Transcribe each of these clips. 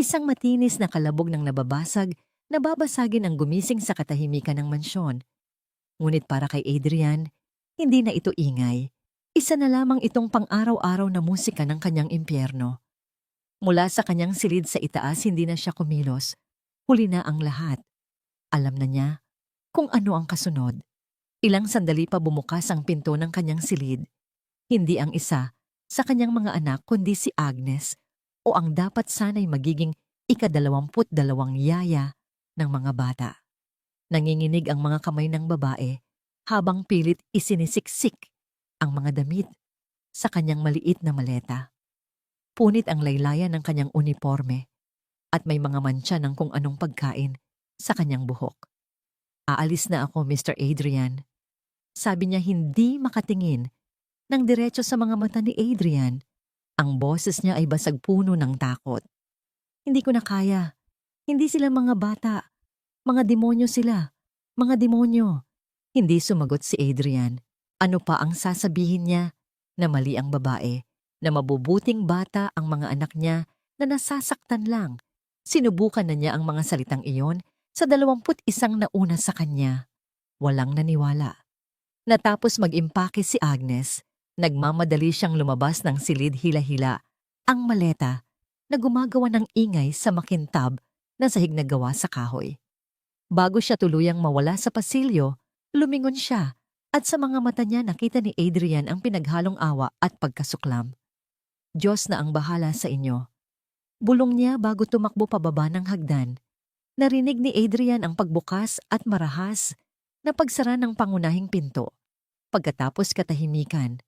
Isang matinis na kalabog ng nababasag, nababasagin ang gumising sa katahimikan ng mansyon. Ngunit para kay Adrian, hindi na ito ingay. Isa na lamang itong pang-araw-araw na musika ng kanyang impyerno. Mula sa kanyang silid sa itaas, hindi na siya kumilos. Huli na ang lahat. Alam na niya kung ano ang kasunod. Ilang sandali pa bumukas ang pinto ng kanyang silid. Hindi ang isa sa kanyang mga anak kundi si Agnes o ang dapat sana'y magiging ika-22 yaya ng mga bata. Nanginginig ang mga kamay ng babae habang pilit isinisiksik ang mga damit sa kanyang maliit na maleta. Punit ang laylayan ng kanyang uniforme at may mga mantsa ng kung anong pagkain sa kanyang buhok. Aalis na ako, Mr. Adrian. Sabi niya hindi makatingin ng diretso sa mga mata ni Adrian. Ang boses niya ay basag puno ng takot. Hindi ko na kaya. Hindi sila mga bata. Mga demonyo sila. Mga demonyo. Hindi sumagot si Adrian. Ano pa ang sasabihin niya? Na mali ang babae. Na mabubuting bata ang mga anak niya na nasasaktan lang. Sinubukan na niya ang mga salitang iyon sa 21 na una sa kanya. Walang naniwala. Natapos mag-impake si Agnes, nagmamadali siyang lumabas ng silid hila-hila ang maleta na gumagawa ng ingay sa makintab na sahig na gawa sa kahoy. Bago siya tuluyang mawala sa pasilyo, lumingon siya at sa mga mata niya nakita ni Adrian ang pinaghalong awa at pagkasuklam. Diyos na ang bahala sa inyo. Bulong niya bago tumakbo pababa ng hagdan. Narinig ni Adrian ang pagbukas at marahas na pagsara ng pangunahing pinto. Pagkatapos katahimikan.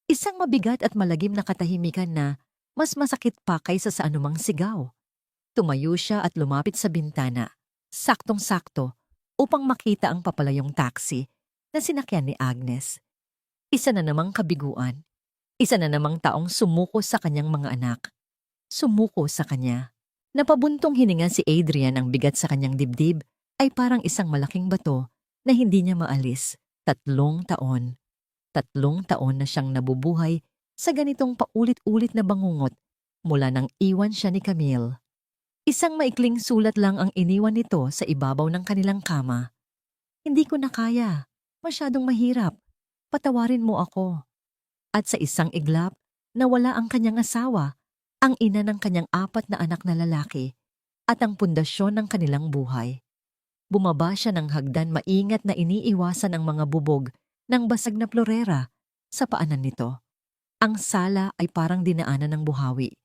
Isang mabigat at malagim na katahimikan na mas masakit pa kaysa sa anumang sigaw. Tumayo siya at lumapit sa bintana, saktong-sakto, upang makita ang papalayong taxi na sinakyan ni Agnes. Isa na namang kabiguan. Isa na namang taong sumuko sa kanyang mga anak. Sumuko sa kanya. Napabuntong hininga si Adrian, ang bigat sa kanyang dibdib ay parang isang malaking bato na hindi niya maalis. 3 taon. 3 taon na siyang nabubuhay sa ganitong paulit-ulit na bangungot mula nang iwan siya ni Camille. Isang maikling sulat lang ang iniwan nito sa ibabaw ng kanilang kama. Hindi ko na kaya. Masyadong mahirap. Patawarin mo ako. At sa isang iglap, nawala ang kanyang asawa, ang ina ng kanyang 4 na anak na lalaki, at ang pundasyon ng kanilang buhay. Bumaba siya ng hagdan, maingat na iniiwasan ang mga bubog ng basag na florera sa paanan nito. Ang sala ay parang dinaanan ng buhawi.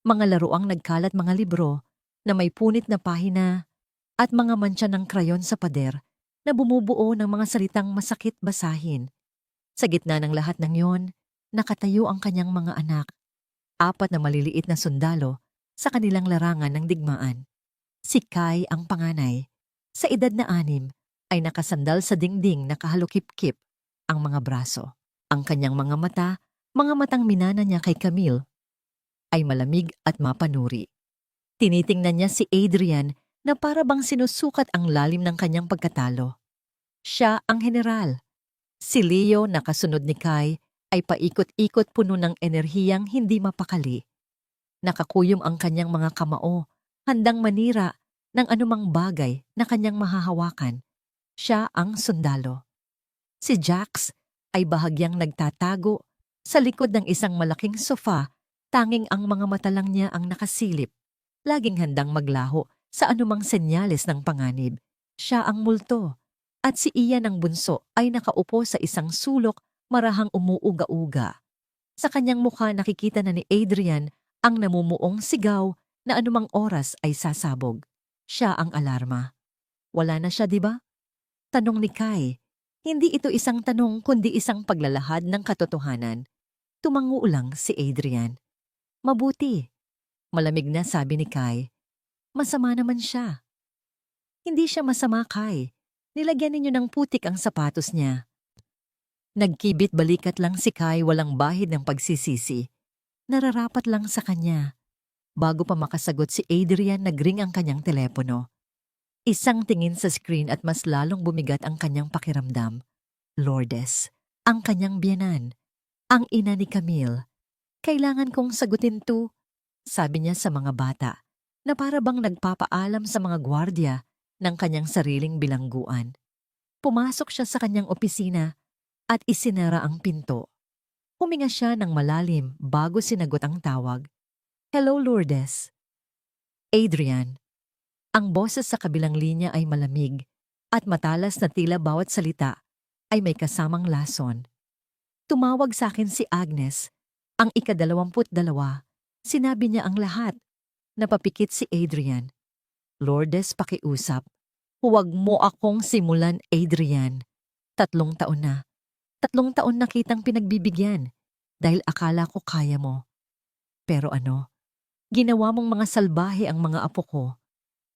Mga laruang nagkalat, mga libro na may punit na pahina at mga mantsa ng krayon sa pader na bumubuo ng mga salitang masakit basahin. Sa gitna ng lahat ng yon, nakatayo ang kanyang mga anak, 4 na maliliit na sundalo sa kanilang larangan ng digmaan. Si Kai ang panganay. Sa edad na 6, ay nakasandal sa dingding, nakahalukip-kip ang mga braso. Ang kanyang mga matang minana niya kay Camille, ay malamig at mapanuri. Tinitingnan niya si Adrian na para bang sinusukat ang lalim ng kanyang pagkatalo. Siya ang general. Si Leo na kasunod ni Kai ay paikot-ikot, puno ng enerhiyang hindi mapakali. Nakakuyom ang kanyang mga kamao, handang manira ng anumang bagay na kanyang mahahawakan. Siya ang sundalo. Si Jax ay bahagyang nagtatago sa likod ng isang malaking sofa, tanging ang mga mata lang niya ang nakasilip, laging handang maglaho sa anumang senyales ng panganib. Siya ang multo, at si Ian ang bunso ay nakaupo sa isang sulok, marahang umuuga-uga. Sa kanyang mukha nakikita na ni Adrian ang namumuong sigaw na anumang oras ay sasabog. Siya ang alarma. Wala na siya, di ba? Tanong ni Kai. Hindi ito isang tanong kundi isang paglalahad ng katotohanan. Tumango lang si Adrian. Mabuti. Malamig na sabi ni Kai. Masama naman siya. Hindi siya masama, Kai. Nilagyan ninyo ng putik ang sapatos niya. Nagkibit balikat lang si Kai, walang bahid ng pagsisisi. Nararapat lang sa kanya. Bago pa makasagot si Adrian, nagring ang kanyang telepono. Isang tingin sa screen at mas lalong bumigat ang kanyang pakiramdam. Lourdes, ang kanyang biyenan, ang ina ni Camille. Kailangan kong sagutin to, sabi niya sa mga bata. na para bang nagpapaalam sa mga gwardya ng kanyang sariling bilangguan. Pumasok siya sa kanyang opisina at isinara ang pinto. Huminga siya ng malalim bago sinagot ang tawag. "Hello, Lourdes." "Adrian." Ang boses sa kabilang linya ay malamig at matalas na tila bawat salita ay may kasamang lason. "Tumawag sa akin si Agnes, ang ika-22. Sinabi niya ang lahat." Napapikit si Adrian. "Lourdes, pakiusap. Huwag mo akong simulan, Adrian. 3 taon na. 3 taon na kitang pinagbibigyan dahil akala ko kaya mo. Pero ano, ginawa mong mga salbahe ang mga apo ko.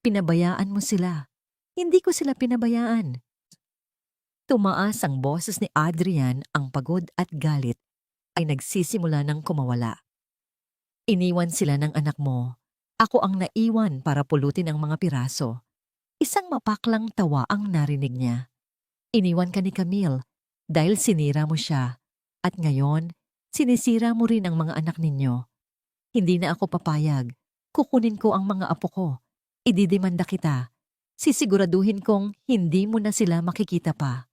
Pinabayaan mo sila. Hindi ko sila pinabayaan." Tumaas ang boses ni Adrian, ang pagod at galit ay nagsisimula ng kumawala. "Iniwan sila ng anak mo. Ako ang naiwan para pulutin ang mga piraso." Isang mapaklang tawa ang narinig niya. "Iniwan ka ni Camille dahil sinira mo siya. At ngayon, sinisira mo rin ang mga anak ninyo. Hindi na ako papayag. Kukunin ko ang mga apo ko. Ididemanda kita. Sisiguraduhin kong hindi mo na sila makikita pa."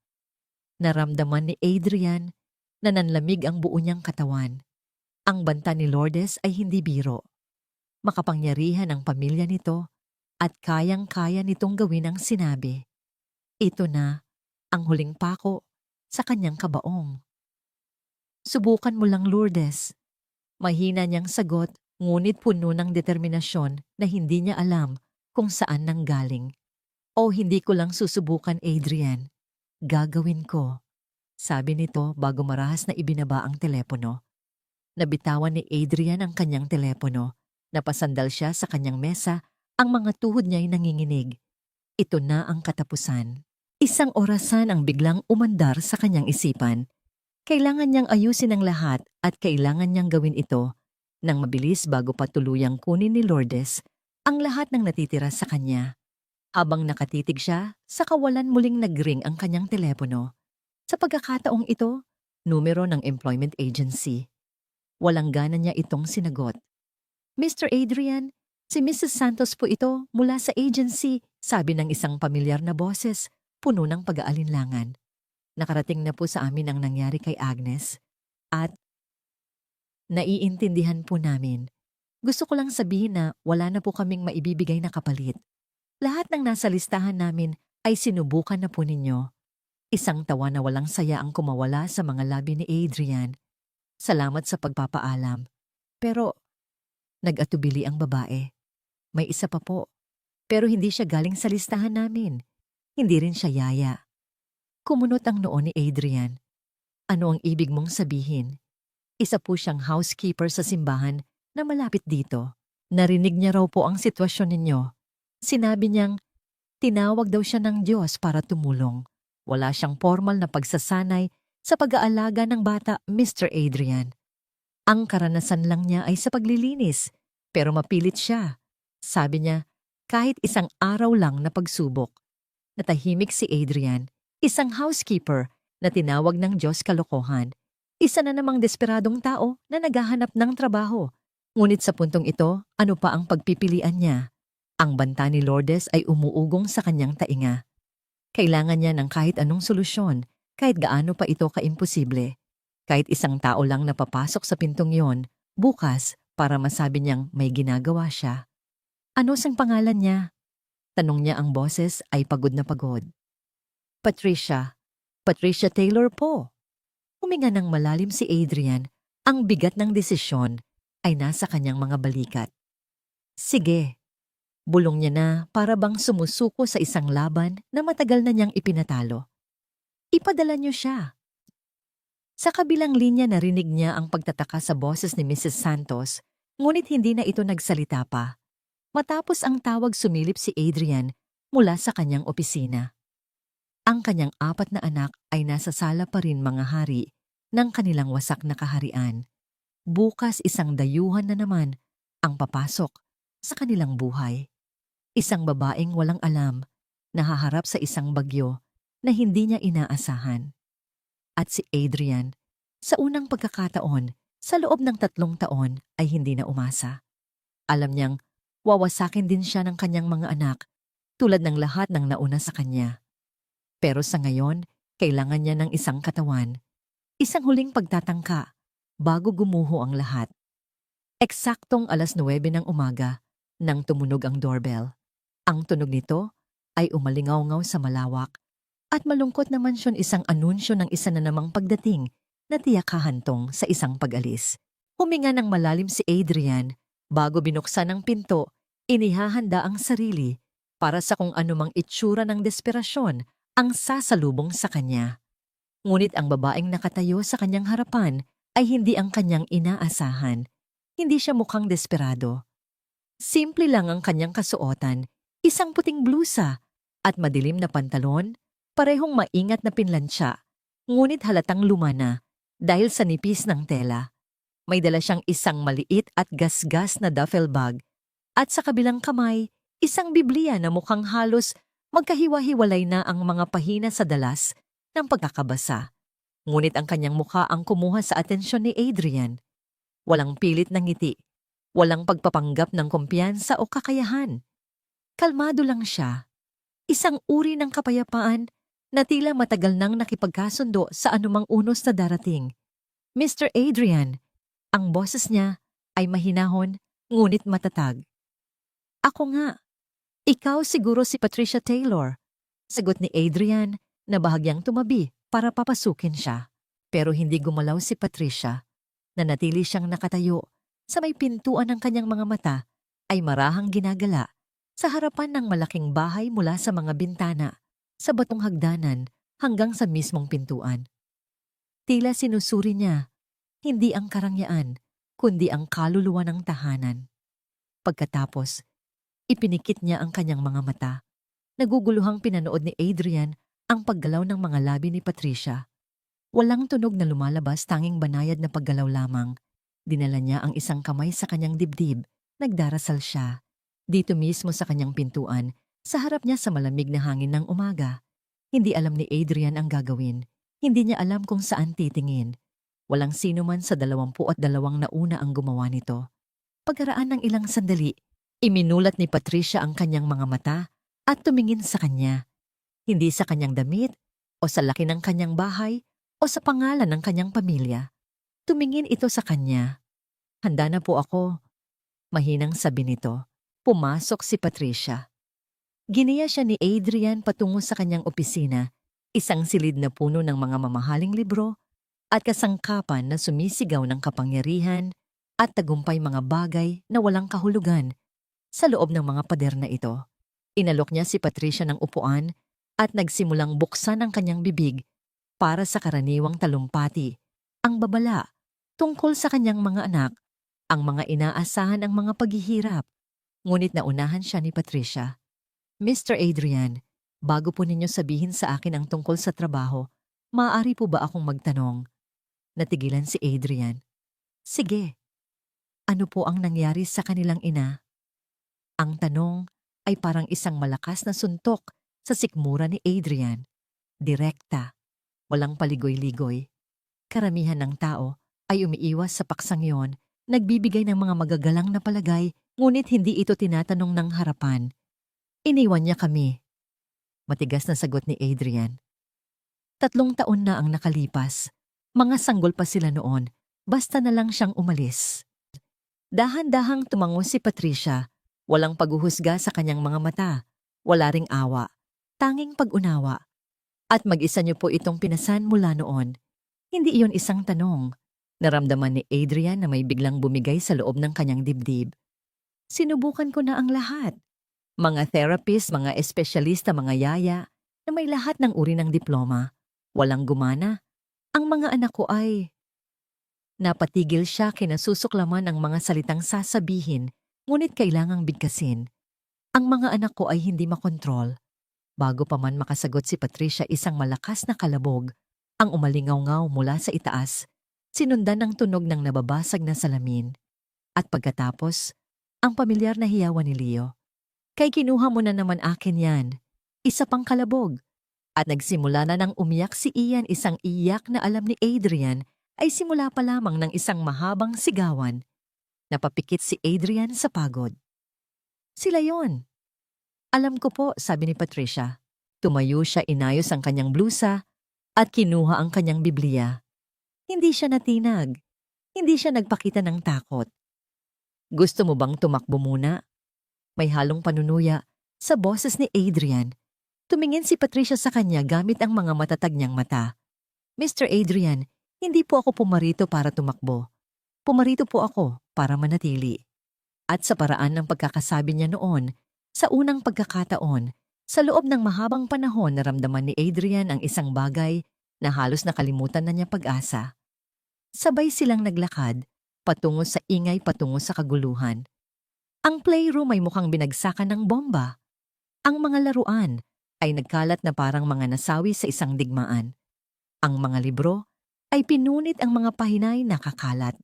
Naramdaman ni Adrian na nanlamig ang buo niyang katawan. Ang banta ni Lourdes ay hindi biro. Makapangyarihan ang pamilya nito at kayang-kaya nitong gawin ang sinabi. Ito na ang huling pako sa kanyang kabaong. "Subukan mo lang, Lourdes." Mahina niyang sagot, ngunit puno ng determinasyon na hindi niya alam kung saan nanggaling. "O hindi ko lang susubukan, Adrian. Gagawin ko." Sabi nito bago marahas na ibinaba ang telepono. Nabitawan ni Adrian ang kanyang telepono. Napasandal siya sa kanyang mesa, ang mga tuhod niya'y nanginginig. Ito na ang katapusan. Isang orasan ang biglang umandar sa kanyang isipan. Kailangan niyang ayusin ang lahat at kailangan niyang gawin ito nang mabilis bago pa tuluyang kunin ni Lourdes ang lahat ng natitira sa kanya. Habang nakatitig siya, sa kawalan muling nagring ang kanyang telepono. Sa pagkakataong ito, numero ng employment agency. Walang gana niya itong sinagot. "Mr. Adrian, si Mrs. Santos po ito mula sa agency," sabi ng isang pamilyar na boses, puno ng pag-aalinlangan. "Nakarating na po sa amin ang nangyari kay Agnes at naiintindihan po namin. Gusto ko lang sabihin na wala na po kaming maibibigay na kapalit. Lahat ng nasa listahan namin ay sinubukan na po ninyo." Isang tawa na walang saya ang kumawala sa mga labi ni Adrian. "Salamat sa pagpapaalam. Pero," nag-atubili ang babae, "may isa pa po. Pero hindi siya galing sa listahan namin. Hindi rin siya yaya." Kumunot ang noo ni Adrian. "Ano ang ibig mong sabihin?" "Isa po siyang housekeeper sa simbahan na malapit dito. Narinig niya raw po ang sitwasyon ninyo. Sinabi niyang tinawag daw siya ng Diyos para tumulong. Wala siyang formal na pagsasanay sa pag-aalaga ng bata, Mr. Adrian. Ang karanasan lang niya ay sa paglilinis, pero mapilit siya. Sabi niya, kahit isang araw lang na pagsubok." Natahimik si Adrian, isang housekeeper na tinawag ng Diyos kalokohan. Isa na namang desperadong tao na naghahanap ng trabaho. Ngunit sa puntong ito, ano pa ang pagpipilian niya? Ang banta ni Lourdes ay umuugong sa kanyang tainga. Kailangan niya ng kahit anong solusyon, kahit gaano pa ito kaimposible. Kahit isang tao lang na papasok sa pintong yon, bukas, para masabi niyang may ginagawa siya. "Ano sang pangalan niya?" Tanong niya, ang boses ay pagod na pagod. "Patricia. Patricia Taylor po." Huminga ng malalim si Adrian. Ang bigat ng desisyon ay nasa kanyang mga balikat. "Sige." Bulong niya na para bang sumusuko sa isang laban na matagal na niyang ipinatalo. "Ipadala niyo siya." Sa kabilang linya narinig niya ang pagtataka sa boses ni Mrs. Santos, ngunit hindi na ito nagsalita pa. Matapos ang tawag, sumilip si Adrian mula sa kanyang opisina. Ang kanyang 4 na anak ay nasa sala pa rin, mga hari ng kanilang wasak na kaharian. Bukas isang dayuhan na naman ang papasok sa kanilang buhay. Isang babaeng walang alam, nahaharap sa isang bagyo na hindi niya inaasahan. At si Adrian, sa unang pagkakataon, sa loob ng 3 taon ay hindi na umasa. Alam niyang wawasakin din siya ng kanyang mga anak, tulad ng lahat ng nauna sa kanya. Pero sa ngayon, kailangan niya ng isang katawan, isang huling pagtatangka, bago gumuho ang lahat. Eksaktong 9:00 ng umaga, nang tumunog ang doorbell. Ang tunog nito ay umalingaw-ngaw sa malawak at malungkot na mansyon, isang anunsyo ng isa na namang pagdating na tiyak hahantong sa isang pag-alis. Huminga ng malalim si Adrian bago binuksan ang pinto, inihahanda ang sarili para sa kung anumang itsura ng desperasyon ang sasalubong sa kanya. Ngunit ang babaeng nakatayo sa kanyang harapan ay hindi ang kanyang inaasahan. Hindi siya mukhang desperado. Simple lang ang kanyang kasuotan, isang puting blusa at madilim na pantalon, parehong maingat na pinlansya, ngunit halatang luma na dahil sa nipis ng tela. May dala siyang isang maliit at gasgas na duffel bag at sa kabilang kamay, isang Biblia na mukhang halos magkahiwa-hiwalay na ang mga pahina sa dalas ng pagkakabasa. Ngunit ang kanyang mukha ang kumuha sa atensyon ni Adrian. Walang pilit na ngiti, walang pagpapanggap ng kumpiyansa o kakayahan. Kalmado lang siya. Isang uri ng kapayapaan na tila matagal nang nakipagkasundo sa anumang unos na darating. Mr. Adrian, ang boses niya ay mahinahon ngunit matatag. Ako nga. Ikaw siguro si Patricia Taylor. Sagot ni Adrian na bahagyang tumabi para papasukin siya. Pero hindi gumalaw si Patricia. Nanatili siyang nakatayo sa may pintuan ng kanyang mga mata ay marahang ginagala sa harapan ng malaking bahay mula sa mga bintana, sa batong hagdanan hanggang sa mismong pintuan. Tila sinusuri niya, hindi ang karangyaan, kundi ang kaluluwa ng tahanan. Pagkatapos, ipinikit niya ang kanyang mga mata. Naguguluhang pinanood ni Adrian ang paggalaw ng mga labi ni Patricia. Walang tunog na lumalabas, tanging banayad na paggalaw lamang. Dinala niya ang isang kamay sa kanyang dibdib. Nagdarasal siya. Dito mismo sa kanyang pintuan, sa harap niya sa malamig na hangin ng umaga. Hindi alam ni Adrian ang gagawin. Hindi niya alam kung saan titingin. Walang sino man sa 22 na una ang gumawa nito. Pagkaraan ng ilang sandali, iminulat ni Patricia ang kanyang mga mata at tumingin sa kanya. Hindi sa kanyang damit o sa laki ng kanyang bahay o sa pangalan ng kanyang pamilya. Tumingin ito sa kanya. Handa na po ako. Mahinang sabi nito. Pumasok si Patricia. Giniya siya ni Adrian patungo sa kanyang opisina, isang silid na puno ng mga mamahaling libro at kasangkapan na sumisigaw ng kapangyarihan at tagumpay, mga bagay na walang kahulugan sa loob ng mga pader na ito. Inalok niya si Patricia ng upuan at nagsimulang buksan ang kanyang bibig para sa karaniwang talumpati, ang babala tungkol sa kanyang mga anak, ang mga inaasahan, ang mga paghihirap. Ngunit naunahan siya ni Patricia. Mr. Adrian, bago po ninyo sabihin sa akin ang tungkol sa trabaho, maaari po ba akong magtanong? Natigilan si Adrian. Sige. Ano po ang nangyari sa kanilang ina? Ang tanong ay parang isang malakas na suntok sa sikmura ni Adrian. Direkta. Walang paligoy-ligoy. Karamihan ng tao ay umiiwas sa paksang yon, nagbibigay ng mga magagalang na palagay, ngunit hindi ito tinatanong ng harapan. Iniwan niya kami. Matigas na sagot ni Adrian. 3 taon na ang nakalipas. Mga sanggol pa sila noon, basta na lang siyang umalis. Dahan-dahang tumango si Patricia. Walang paghuhusga sa kanyang mga mata. Wala ring awa. Tanging pag-unawa. At mag-isa niyo po itong pinasan mula noon. Hindi iyon isang tanong. Naramdaman ni Adrian na may biglang bumigay sa loob ng kanyang dibdib. Sinubukan ko na ang lahat. Mga therapist, mga espesyalista, mga yaya, na may lahat ng uri ng diploma. Walang gumana. Ang mga anak ko ay... Napatigil siya, kinasusuklaman ang mga salitang sasabihin, ngunit kailangang bigkasin. Ang mga anak ko ay hindi makontrol. Bago pa man makasagot si Patricia, isang malakas na kalabog ang umalingaw-ngaw mula sa itaas, sinundan ng tunog ng nababasag na salamin. At pagkatapos, ang pamilyar na hiyawan ni Leo. Kay kinuha mo na naman akin yan. Isa pang kalabog. At nagsimula na nang umiyak si Ian, isang iyak na alam ni Adrian ay simula pa lamang ng isang mahabang sigawan. Napapikit si Adrian sa pagod. Sila yon. Alam ko po, sabi ni Patricia. Tumayo siya, inayos ang kanyang blusa at kinuha ang kanyang Biblia. Hindi siya natinag. Hindi siya nagpakita ng takot. Gusto mo bang tumakbo muna? May halong panunuya sa boses ni Adrian. Tumingin si Patricia sa kanya gamit ang mga matatag niyang mata. Mr. Adrian, hindi po ako pumarito para tumakbo. Pumarito po ako para manatili. At sa paraan ng pagkakasabi niya noon, sa unang pagkakataon, sa loob ng mahabang panahon naramdaman ni Adrian ang isang bagay na halos nakalimutan na niya pag-asa. Sabay silang naglakad, patungo sa ingay, patungo sa kaguluhan. Ang playroom ay mukhang binagsakan ng bomba. Ang mga laruan ay nagkalat na parang mga nasawi sa isang digmaan. Ang mga libro ay pinunit, ang mga pahinay nakakalat.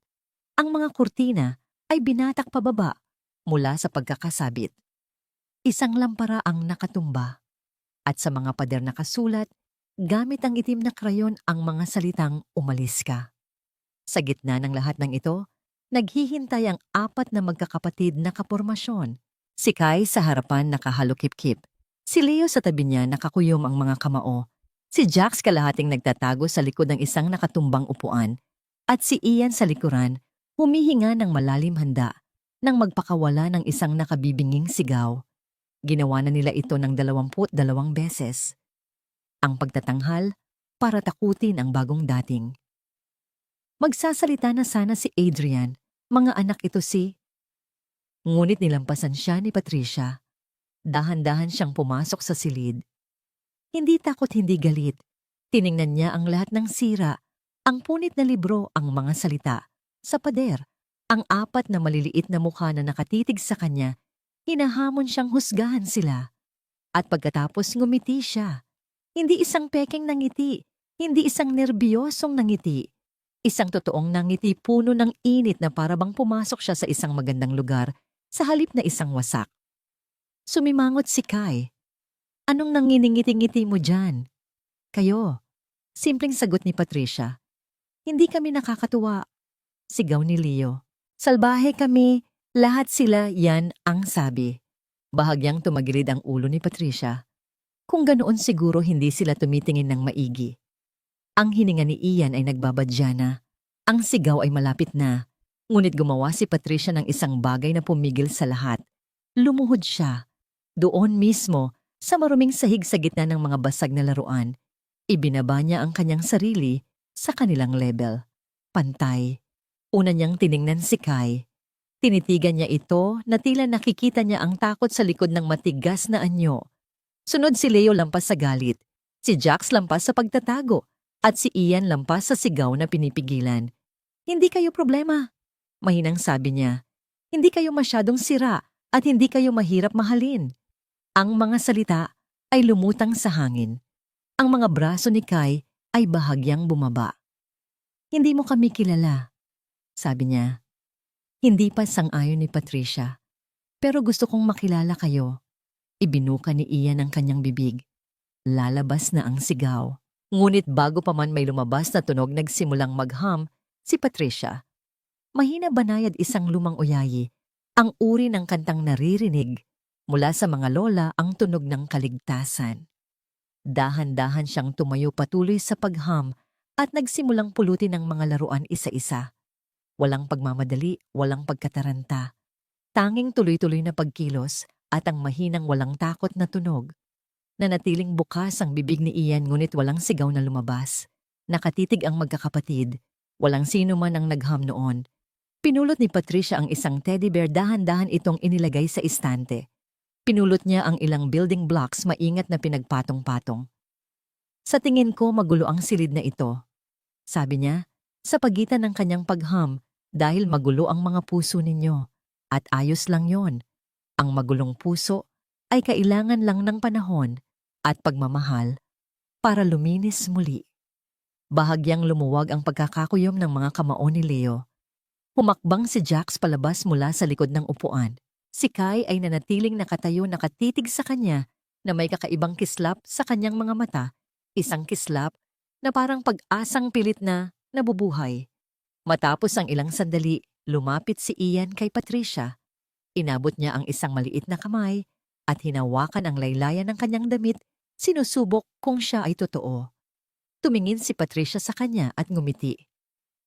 Ang mga kurtina ay binatak pababa mula sa pagkakasabit. Isang lampara ang nakatumba. At sa mga pader nakasulat, gamit ang itim na krayon ang mga salitang umalis ka. Sa gitna ng lahat ng ito, naghihintay ang 4 na magkakapatid na kapormasyon. Si Kai sa harapan nakahalukip-kip. Si Leo sa tabi niya nakakuyom ang mga kamao. Si Jax kalahating nagtatago sa likod ng isang nakatumbang upuan. At si Ian sa likuran, humihinga ng malalim handa nang magpakawala ng isang nakabibinging sigaw. Ginawa na nila ito ng 22 beses. Ang pagtatanghal para takutin ang bagong dating. Magsasalita na sana si Adrian, mga anak ito si... Ngunit nilampasan siya ni Patricia. Dahan-dahan siyang pumasok sa silid. Hindi takot, hindi galit. Tiningnan niya ang lahat ng sira, ang punit na libro, ang mga salita. Sa pader, ang 4 na maliliit na mukha na nakatitig sa kanya, hinahamon siyang husgahan sila. At pagkatapos ngumiti siya. Hindi isang pekeng nangiti, hindi isang nerbiyosong nangiti. Isang totoong nangiti, puno ng init na parabang pumasok siya sa isang magandang lugar sa halip na isang wasak. Sumimangot si Kai. Anong nanginingiti-ngiti mo dyan? Kayo. Simpleng sagot ni Patricia. Hindi kami nakakatuwa. Sigaw ni Leo. Salbahe kami, lahat sila, yan ang sabi. Bahagyang tumagilid ang ulo ni Patricia. Kung ganoon siguro hindi sila tumitingin ng maigi. Ang hininga ni Ian ay nagbabadya na. Ang sigaw ay malapit na. Ngunit gumawa si Patricia ng isang bagay na pumigil sa lahat. Lumuhod siya. Doon mismo, sa maruming sahig sa gitna ng mga basag na laruan, ibinaba niya ang kanyang sarili sa kanilang level. Pantay. Una niyang tiningnan si Kai. Tinitigan niya ito na tila nakikita niya ang takot sa likod ng matigas na anyo. Sunod si Leo lampas sa galit. Si Jax lampas sa pagtatago. At si Ian lampas sa sigaw na pinipigilan. Hindi kayo problema. Mahinang sabi niya. Hindi kayo masyadong sira at hindi kayo mahirap mahalin. Ang mga salita ay lumutang sa hangin. Ang mga braso ni Kai ay bahagyang bumaba. Hindi mo kami kilala, sabi niya. Hindi pa sang-ayon ni Patricia. Pero gusto kong makilala kayo. Ibinuka ni Ian ang kanyang bibig. Lalabas na ang sigaw. Ngunit bago pa man may lumabas na tunog, nagsimulang magham si Patricia. Mahina banayad, isang lumang uyayi, ang uri ng kantang naririnig mula sa mga lola, ang tunog ng kaligtasan. Dahan-dahan siyang tumayo patuloy sa pagham at nagsimulang pulutin ang mga laruan isa-isa. Walang pagmamadali, walang pagkataranta. Tanging tuloy-tuloy na pagkilos at ang mahinang walang takot na tunog. Nanatiling bukas ang bibig ni Ian ngunit walang sigaw na lumabas. Nakatitig ang magkakapatid. Walang sino man ang nagham noon. Pinulot ni Patricia ang isang teddy bear, dahan-dahan itong inilagay sa istante. Pinulot niya ang ilang building blocks, maingat na pinagpatong-patong. Sa tingin ko magulo ang silid na ito, sabi niya, sa pagitan ng kanyang pagham, dahil magulo ang mga puso ninyo. At ayos lang yon. Ang magulong puso ay kailangan lang ng panahon at pagmamahal para luminis muli. Bahagyang lumuwag ang pagkakakuyom ng mga kamao ni Leo. Humakbang si Jax palabas mula sa likod ng upuan. Si Kai ay nanatiling nakatayo, nakatitig sa kanya na may kakaibang kislap sa kanyang mga mata. Isang kislap na parang pag-asang pilit na nabubuhay. Matapos ang ilang sandali, lumapit si Ian kay Patricia. Inabot niya ang isang maliit na kamay at hinawakan ang laylayan ng kanyang damit, sinusubok kung siya ay totoo. Tumingin si Patricia sa kanya at ngumiti.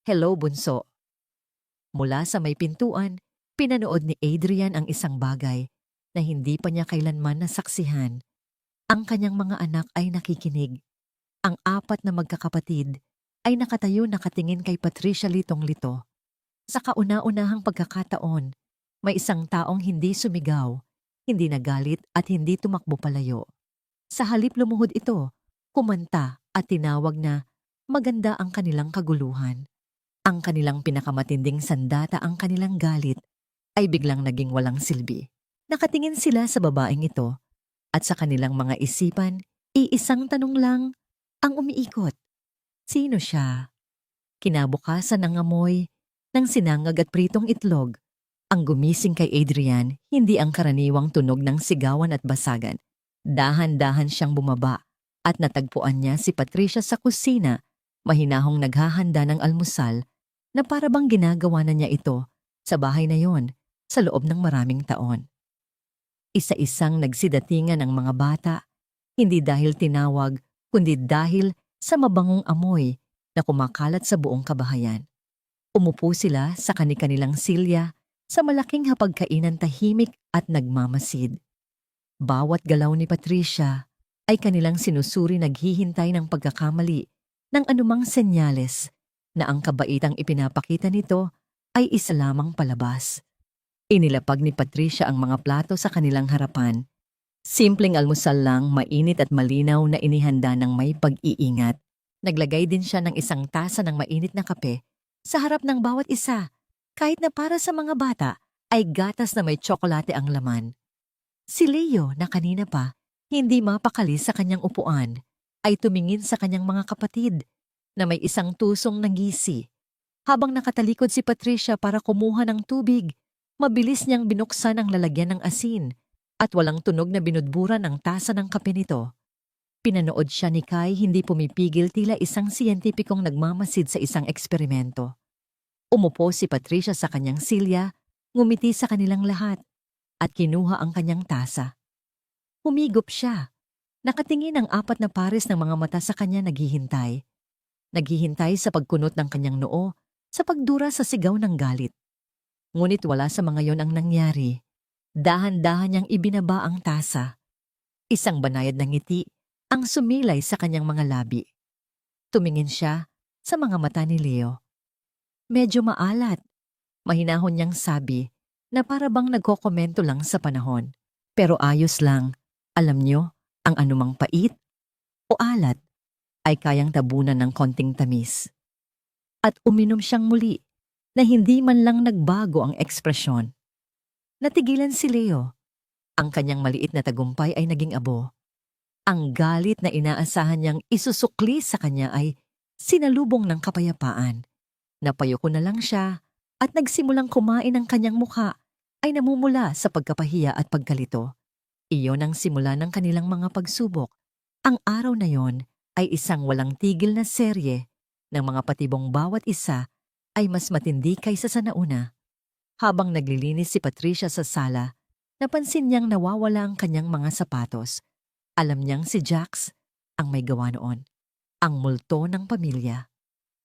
Hello, bunso. Mula sa may pintuan, pinanood ni Adrian ang isang bagay na hindi pa niya kailanman nasaksihan. Ang kanyang mga anak ay nakikinig. Ang 4 na magkakapatid ay nakatayo nakatingin kay Patricia litong-lito. Sa kauna-unahang pagkakataon, may isang taong hindi sumigaw, hindi nagalit at hindi tumakbo palayo. Sa halip lumuhod ito, kumanta at tinawag na maganda ang kanilang kaguluhan. Ang kanilang pinakamatinding sandata, ang kanilang galit, ay biglang naging walang silbi. Nakatingin sila sa babaeng ito at sa kanilang mga isipan, iisang tanong lang ang umiikot. Sino siya? Kinabukasan ng amoy ng sinangag at pritong itlog. Ang gumising kay Adrian, hindi ang karaniwang tunog ng sigawan at basagan. Dahan-dahan siyang bumaba at natagpuan niya si Patricia sa kusina, mahinahong naghahanda ng almusal na parabang ginagawa na niya ito sa bahay na yon sa loob ng maraming taon. Isa-isang nagsidatingan ang mga bata, hindi dahil tinawag, kundi dahil sa mabangong amoy na kumakalat sa buong kabahayan. Umupo sila sa kani-kanilang silya sa malaking hapagkainan, tahimik at nagmamasid. Bawat galaw ni Patricia ay kanilang sinusuri, naghihintay ng pagkakamali ng anumang senyales na ang kabaitang ipinapakita nito ay isa lamang palabas. Inilapag ni Patricia ang mga plato sa kanilang harapan. Simpleng almusal lang, mainit at malinaw na inihanda ng may pag-iingat. Naglagay din siya ng isang tasa ng mainit na kape sa harap ng bawat isa, kahit na para sa mga bata ay gatas na may tsokolate ang laman. Si Leo, na kanina pa hindi mapakali sa kanyang upuan, ay tumingin sa kanyang mga kapatid na may isang tusong nangisi. Habang nakatalikod si Patricia para kumuha ng tubig, mabilis niyang binuksan ang lalagyan ng asin at walang tunog na binudburan ang tasa ng kape nito. Pinanood siya ni Kai, hindi pumipigil, tila isang siyentipikong nagmamasid sa isang eksperimento. Umupo si Patricia sa kanyang silya, ngumiti sa kanilang lahat, at kinuha ang kanyang tasa. Humigop siya. Nakatingin ang 4 na pares ng mga mata sa kanya, naghihintay. Naghihintay sa pagkunot ng kanyang noo, sa pagdura sa sigaw ng galit. Ngunit wala sa mga yon ang nangyari. Dahan-dahan niyang ibinaba ang tasa. Isang banayad na ngiti ang sumilay sa kanyang mga labi. Tumingin siya sa mga mata ni Leo. Medyo maalat. Mahinahon niyang sabi na parabang nagkokomento lang sa panahon. Pero ayos lang. Alam niyo, ang anumang pait o alat ay kayang tabunan ng konting tamis. At uminom siyang muli na hindi man lang nagbago ang ekspresyon. Natigilan si Leo. Ang kanyang maliit na tagumpay ay naging abo. Ang galit na inaasahan niyang isusukli sa kanya ay sinalubong ng kapayapaan. Napayuko na lang siya at nagsimulang kumain. Ang kanyang mukha ay namumula sa pagkapahiya at pagkalito. Iyon ang simula ng kanilang mga pagsubok. Ang araw na yon ay isang walang tigil na serye ng mga patibong bawat isa ay mas matindi kaysa sa nauna. Habang naglilinis si Patricia sa sala, napansin niyang nawawala ang kanyang mga sapatos. Alam niyang si Jax ang may gawa noon, ang multo ng pamilya.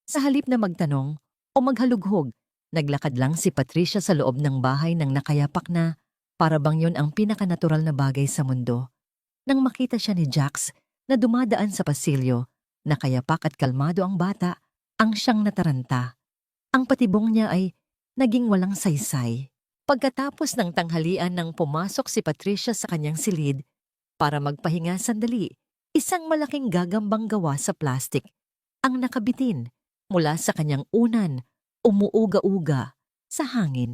Sa halip na magtanong o maghalughog, naglakad lang si Patricia sa loob ng bahay ng nakayapak na para bang yun ang pinakanatural na bagay sa mundo. Nang makita siya ni Jax na dumadaan sa pasilyo, nakayapak at kalmado ang bata, ang siyang nataranta. Ang patibong niya ay naging walang saysay. Pagkatapos ng tanghalian nang pumasok si Patricia sa kanyang silid, para magpahinga sandali, isang malaking gagambang gawa sa plastik ang nakabitin mula sa kanyang unan, umuuga-uga sa hangin.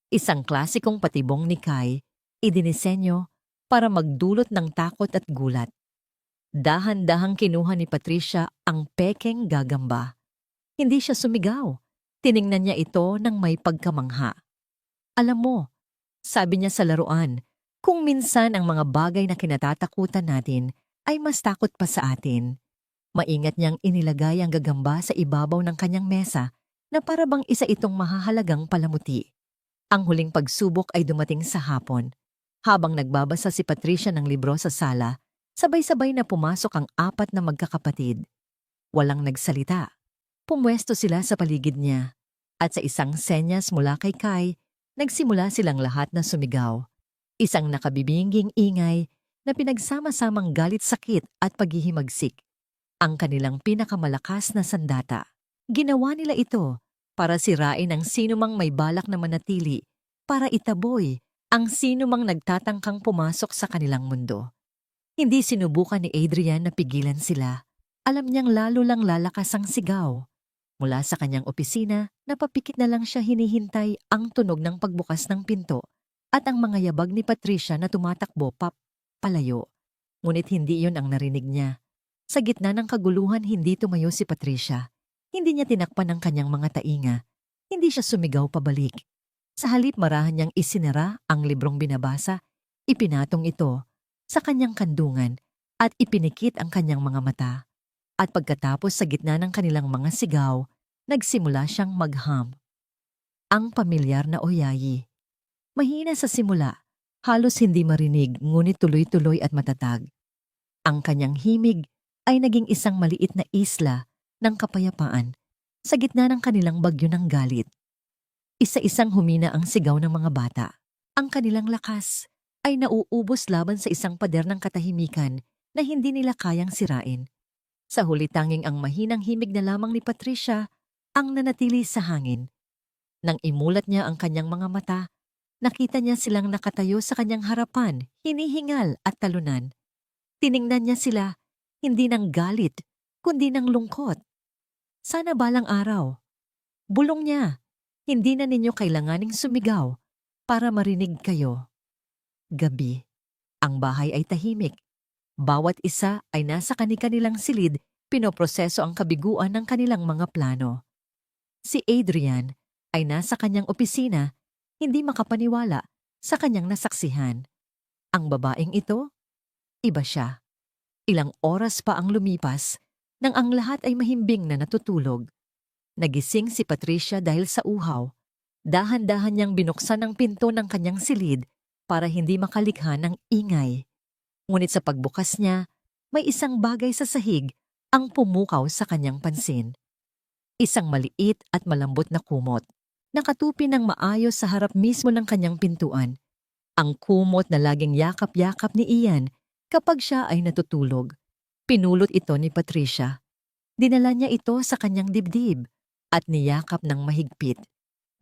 Isang klasikong patibong ni Kai, idinisenyo para magdulot ng takot at gulat. Dahan-dahang kinuha ni Patricia ang pekeng gagamba. Hindi siya sumigaw. Tiningnan niya ito ng may pagkamangha. Alam mo, sabi niya sa laruan, kung minsan ang mga bagay na kinatatakutan natin ay mas takot pa sa atin. Maingat niyang inilagay ang gagamba sa ibabaw ng kanyang mesa na parabang isa itong mahahalagang palamuti. Ang huling pagsubok ay dumating sa hapon. Habang nagbabasa si Patricia ng libro sa sala, sabay-sabay na pumasok ang apat na magkakapatid. Walang nagsalita. Pumwesto sila sa paligid niya. At sa isang senyas mula kay Kai, nagsimula silang lahat na sumigaw. Isang nakabibinging ingay na pinagsama-samang galit-sakit at paghihimagsik. Ang kanilang pinakamalakas na sandata. Ginawa nila ito para sirain ang sinumang may balak na manatili, para itaboy ang sinumang nagtatangkang pumasok sa kanilang mundo. Hindi sinubukan ni Adrian na pigilan sila. Alam niyang lalo lang lalakas ang sigaw. Mula sa kanyang opisina, napapikit na lang siya hinihintay ang tunog ng pagbukas ng pinto at ang mga yabag ni Patricia na tumatakbo palayo. Ngunit hindi iyon ang narinig niya. Sa gitna ng kaguluhan, hindi tumayo si Patricia. Hindi niya tinakpan ang kanyang mga tainga. Hindi siya sumigaw pabalik. Sa halip marahan niyang isinara ang librong binabasa, ipinatong ito sa kanyang kandungan at ipinikit ang kanyang mga mata. At pagkatapos sa gitna ng kanilang mga sigaw, nagsimula siyang magham. Ang pamilyar na oyayi. Mahina sa simula, halos hindi marinig ngunit tuloy-tuloy at matatag. Ang kanyang himig ay naging isang maliit na isla ng kapayapaan sa gitna ng kanilang bagyo ng galit. Isa-isang humina ang sigaw ng mga bata. Ang kanilang lakas ay nauubos laban sa isang pader ng katahimikan na hindi nila kayang sirain. Sa huli tanging ang mahinang himig na lamang ni Patricia ang nanatili sa hangin. Nang imulat niya ang kanyang mga mata, nakita niya silang nakatayo sa kanyang harapan, hinihingal at talunan. Tiningnan niya sila, hindi ng galit, kundi ng lungkot. Sana balang araw. Bulong niya, hindi na ninyo kailanganing sumigaw para marinig kayo. Gabi. Ang bahay ay tahimik. Bawat isa ay nasa kani-kanilang silid, pinoproseso ang kabiguan ng kanilang mga plano. Si Adrian ay nasa kanyang opisina, hindi makapaniwala sa kanyang nasaksihan. Ang babaeng ito, iba siya. Ilang oras pa ang lumipas nang ang lahat ay mahimbing na natutulog. Nagising si Patricia dahil sa uhaw. Dahan-dahan niyang binuksan ang pinto ng kanyang silid para hindi makalikha ng ingay. Ngunit sa pagbukas niya, may isang bagay sa sahig ang pumukaw sa kanyang pansin. Isang maliit at malambot na kumot. Nakatupi ng maayos sa harap mismo ng kanyang pintuan. Ang kumot na laging yakap-yakap ni Ian kapag siya ay natutulog. Pinulot ito ni Patricia. Dinala niya ito sa kanyang dibdib at niyakap ng mahigpit.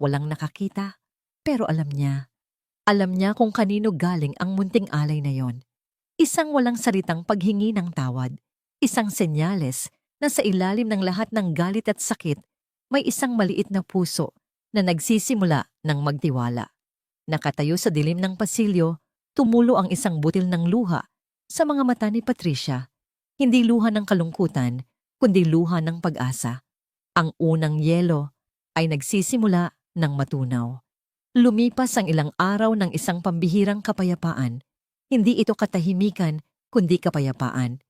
Walang nakakita, pero alam niya. Alam niya kung kanino galing ang munting alay na yon. Isang walang salitang paghingi ng tawad. Isang senyales na sa ilalim ng lahat ng galit at sakit, may isang maliit na puso na nagsisimula ng magtiwala. Nakatayo sa dilim ng pasilyo, tumulo ang isang butil ng luha sa mga mata ni Patricia. Hindi luha ng kalungkutan, kundi luha ng pag-asa. Ang unang yelo ay nagsisimula ng matunaw. Lumipas ang ilang araw ng isang pambihirang kapayapaan. Hindi ito katahimikan, kundi kapayapaan.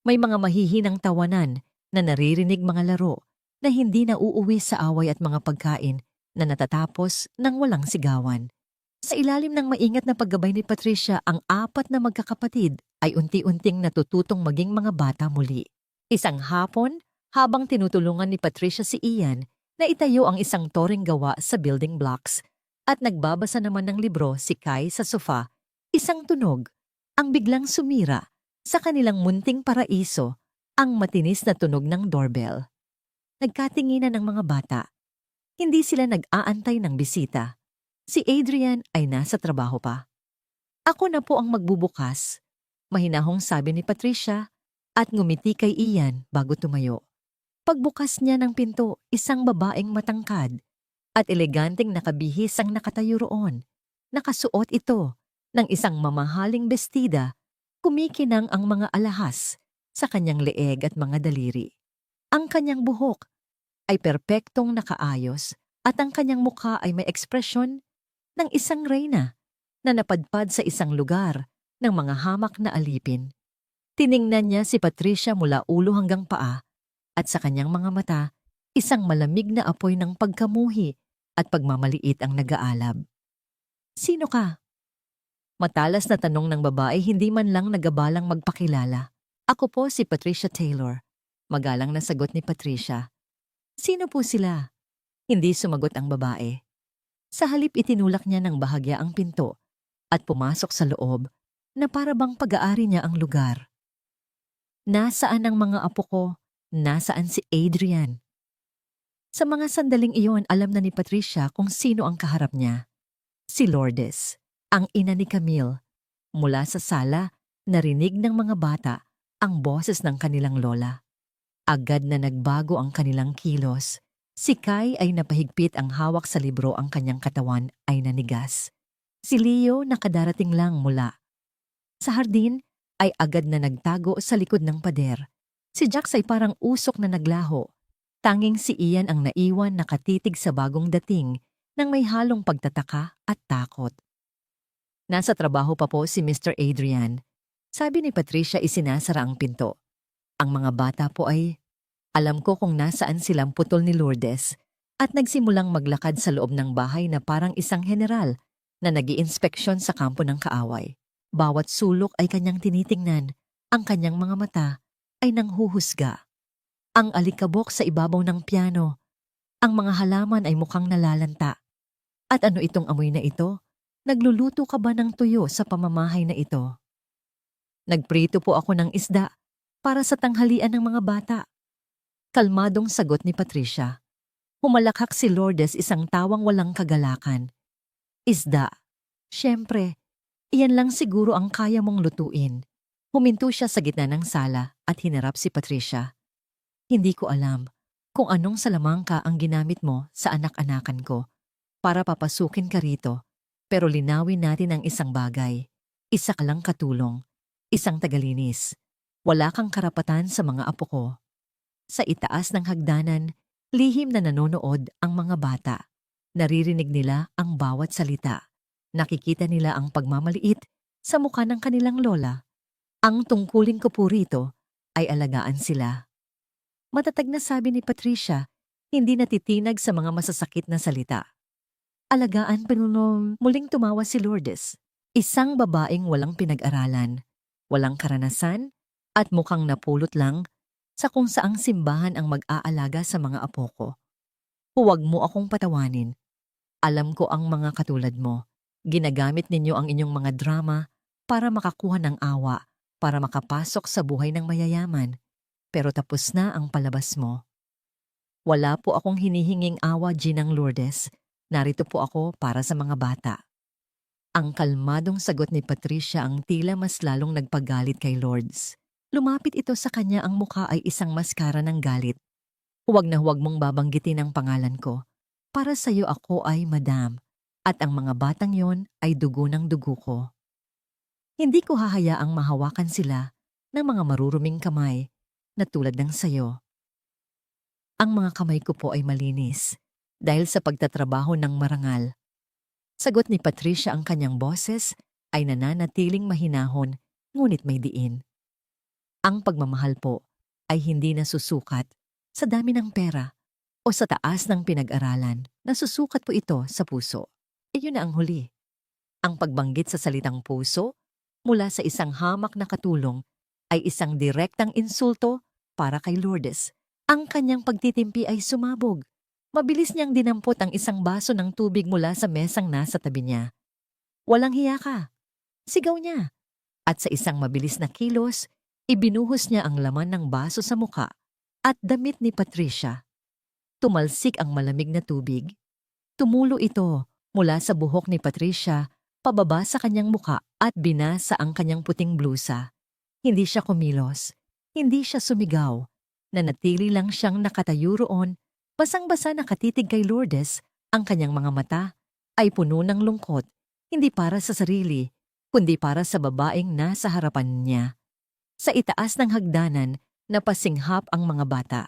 May mga mahihinang tawanan na naririnig mga laro na hindi na uuwi sa away at mga pagkain na natatapos ng walang sigawan. Sa ilalim ng maingat na paggabay ni Patricia, ang apat na magkakapatid ay unti-unting natututong maging mga bata muli. Isang hapon, habang tinutulungan ni Patricia si Ian na itayo ang isang toreng gawa sa building blocks at nagbabasa naman ng libro si Kai sa sofa, isang tunog ang biglang sumira sa kanilang munting paraiso, ang matinis na tunog ng doorbell. Nagkatinginan ng mga bata. Hindi sila nag-aantay ng bisita. Si Adrian ay nasa trabaho pa. Ako na po ang magbubukas, mahinahong sabi ni Patricia at ngumiti kay Ian bago tumayo. Pagbukas niya ng pinto, isang babaeng matangkad at eleganteng nakabihis ang nakatayo roon. Nakasuot ito ng isang mamahaling bestida, kumikinang ang mga alahas sa kanyang leeg at mga daliri. Ang kanyang buhok ay perpektong nakaayos at ang kanyang mukha ay may ekspresyon ng isang reyna na napadpad sa isang lugar ng mga hamak na alipin. Tiningnan niya si Patricia mula ulo hanggang paa at sa kanyang mga mata, isang malamig na apoy ng pagkamuhi at pagmamaliit ang nag-aalab. Sino ka? Matalas na tanong ng babae, hindi man lang nagabalang magpakilala. Ako po si Patricia Taylor. Magalang na sagot ni Patricia. Sino po sila? Hindi sumagot ang babae. Sa halip itinulak niya ng bahagya ang pinto at pumasok sa loob na para bang pag-aari niya ang lugar. Nasaan ang mga apo ko? Nasaan si Adrian? Sa mga sandaling iyon, alam na ni Patricia kung sino ang kaharap niya. Si Lourdes, ang ina ni Camille. Mula sa sala, narinig ng mga bata ang boses ng kanilang lola. Agad na nagbago ang kanilang kilos. Si Kai ay napahigpit, ang hawak sa libro, ang kanyang katawan ay nanigas. Si Leo nakadarating lang mula sa hardin ay agad na nagtago sa likod ng pader. Si Jax ay parang usok na naglaho. Tanging si Ian ang naiwan, nakatitig sa bagong dating nang may halong pagtataka at takot. Nasa trabaho pa po si Mr. Adrian. Sabi ni Patricia, isinasara ang pinto. Ang mga bata po ay, alam ko kung nasaan silang putol ni Lourdes, at nagsimulang maglakad sa loob ng bahay na parang isang general na nag-iinspeksyon sa kampo ng kaaway. Bawat sulok ay kanyang tinitingnan, ang kanyang mga mata ay nanghuhusga. Ang alikabok sa ibabaw ng piano, ang mga halaman ay mukhang nalalanta. At ano itong amoy na ito? Nagluluto ka ba ng tuyo sa pamamahay na ito? Nagprito po ako ng isda para sa tanghalian ng mga bata. Kalmadong sagot ni Patricia. Humalakhak si Lourdes, isang tawang walang kagalakan. Isda. Siyempre, iyan lang siguro ang kaya mong lutuin. Huminto siya sa gitna ng sala at hinarap si Patricia. Hindi ko alam kung anong salamangka ang ginamit mo sa anak-anakan ko para papasukin ka rito, pero linawin natin ang isang bagay. Isa ka lang katulong, isang tagalinis. Wala kang karapatan sa mga apo ko. Sa itaas ng hagdanan, lihim na nanonood ang mga bata. Naririnig nila ang bawat salita. Nakikita nila ang pagmamaliit sa mukha ng kanilang lola. Ang tungkulin ko po rito ay alagaan sila. Matatag na sabi ni Patricia, hindi natitinag sa mga masasakit na salita. Alagaan, pero muling tumawa si Lourdes. Isang babaeng walang pinag-aralan, walang karanasan, at mukhang napulot lang sa kung saang simbahan ang mag-aalaga sa mga apo ko. Huwag mo akong patawanin. Alam ko ang mga katulad mo. Ginagamit ninyo ang inyong mga drama para makakuha ng awa, para makapasok sa buhay ng mayayaman. Pero tapos na ang palabas mo. Wala po akong hinihinging awa, Ginang Lourdes. Narito po ako para sa mga bata. Ang kalmadong sagot ni Patricia ang tila mas lalong nagpagalit kay Lourdes. Lumapit ito sa kanya, ang mukha ay isang maskara ng galit. Huwag na huwag mong babanggitin ang pangalan ko. Para sa iyo ako ay madam, at ang mga batang yon ay dugo ng dugo ko. Hindi ko hahayaang mahawakan sila ng mga maruruming kamay na tulad ng sayo. Ang mga kamay ko po ay malinis dahil sa pagtatrabaho ng marangal. Sagot ni Patricia, ang kanyang boses ay nananatiling mahinahon ngunit may diin. Ang pagmamahal po ay hindi nasusukat sa dami ng pera o sa taas ng pinag-aralan. Nasusukat po ito sa puso. Iyon na ang huli. Ang pagbanggit sa salitang puso mula sa isang hamak na katulong ay isang direktang insulto para kay Lourdes. Ang kanyang pagtitimpi ay sumabog. Mabilis niyang dinampot ang isang baso ng tubig mula sa mesang nasa tabi niya. Walang hiya ka, sigaw niya. At sa isang mabilis na kilos, ibinuhos niya ang laman ng baso sa muka at damit ni Patricia. Tumalsik ang malamig na tubig. Tumulo ito mula sa buhok ni Patricia pababa sa kanyang muka at binasa ang kanyang puting blusa. Hindi siya kumilos, hindi siya sumigaw. Nanatili lang siyang nakatayo roon, basang-basa nakatitig kay Lourdes. Ang kanyang mga mata ay puno ng lungkot, hindi para sa sarili, kundi para sa babaeng nasa harapan niya. Sa itaas ng hagdanan, napasinghap ang mga bata.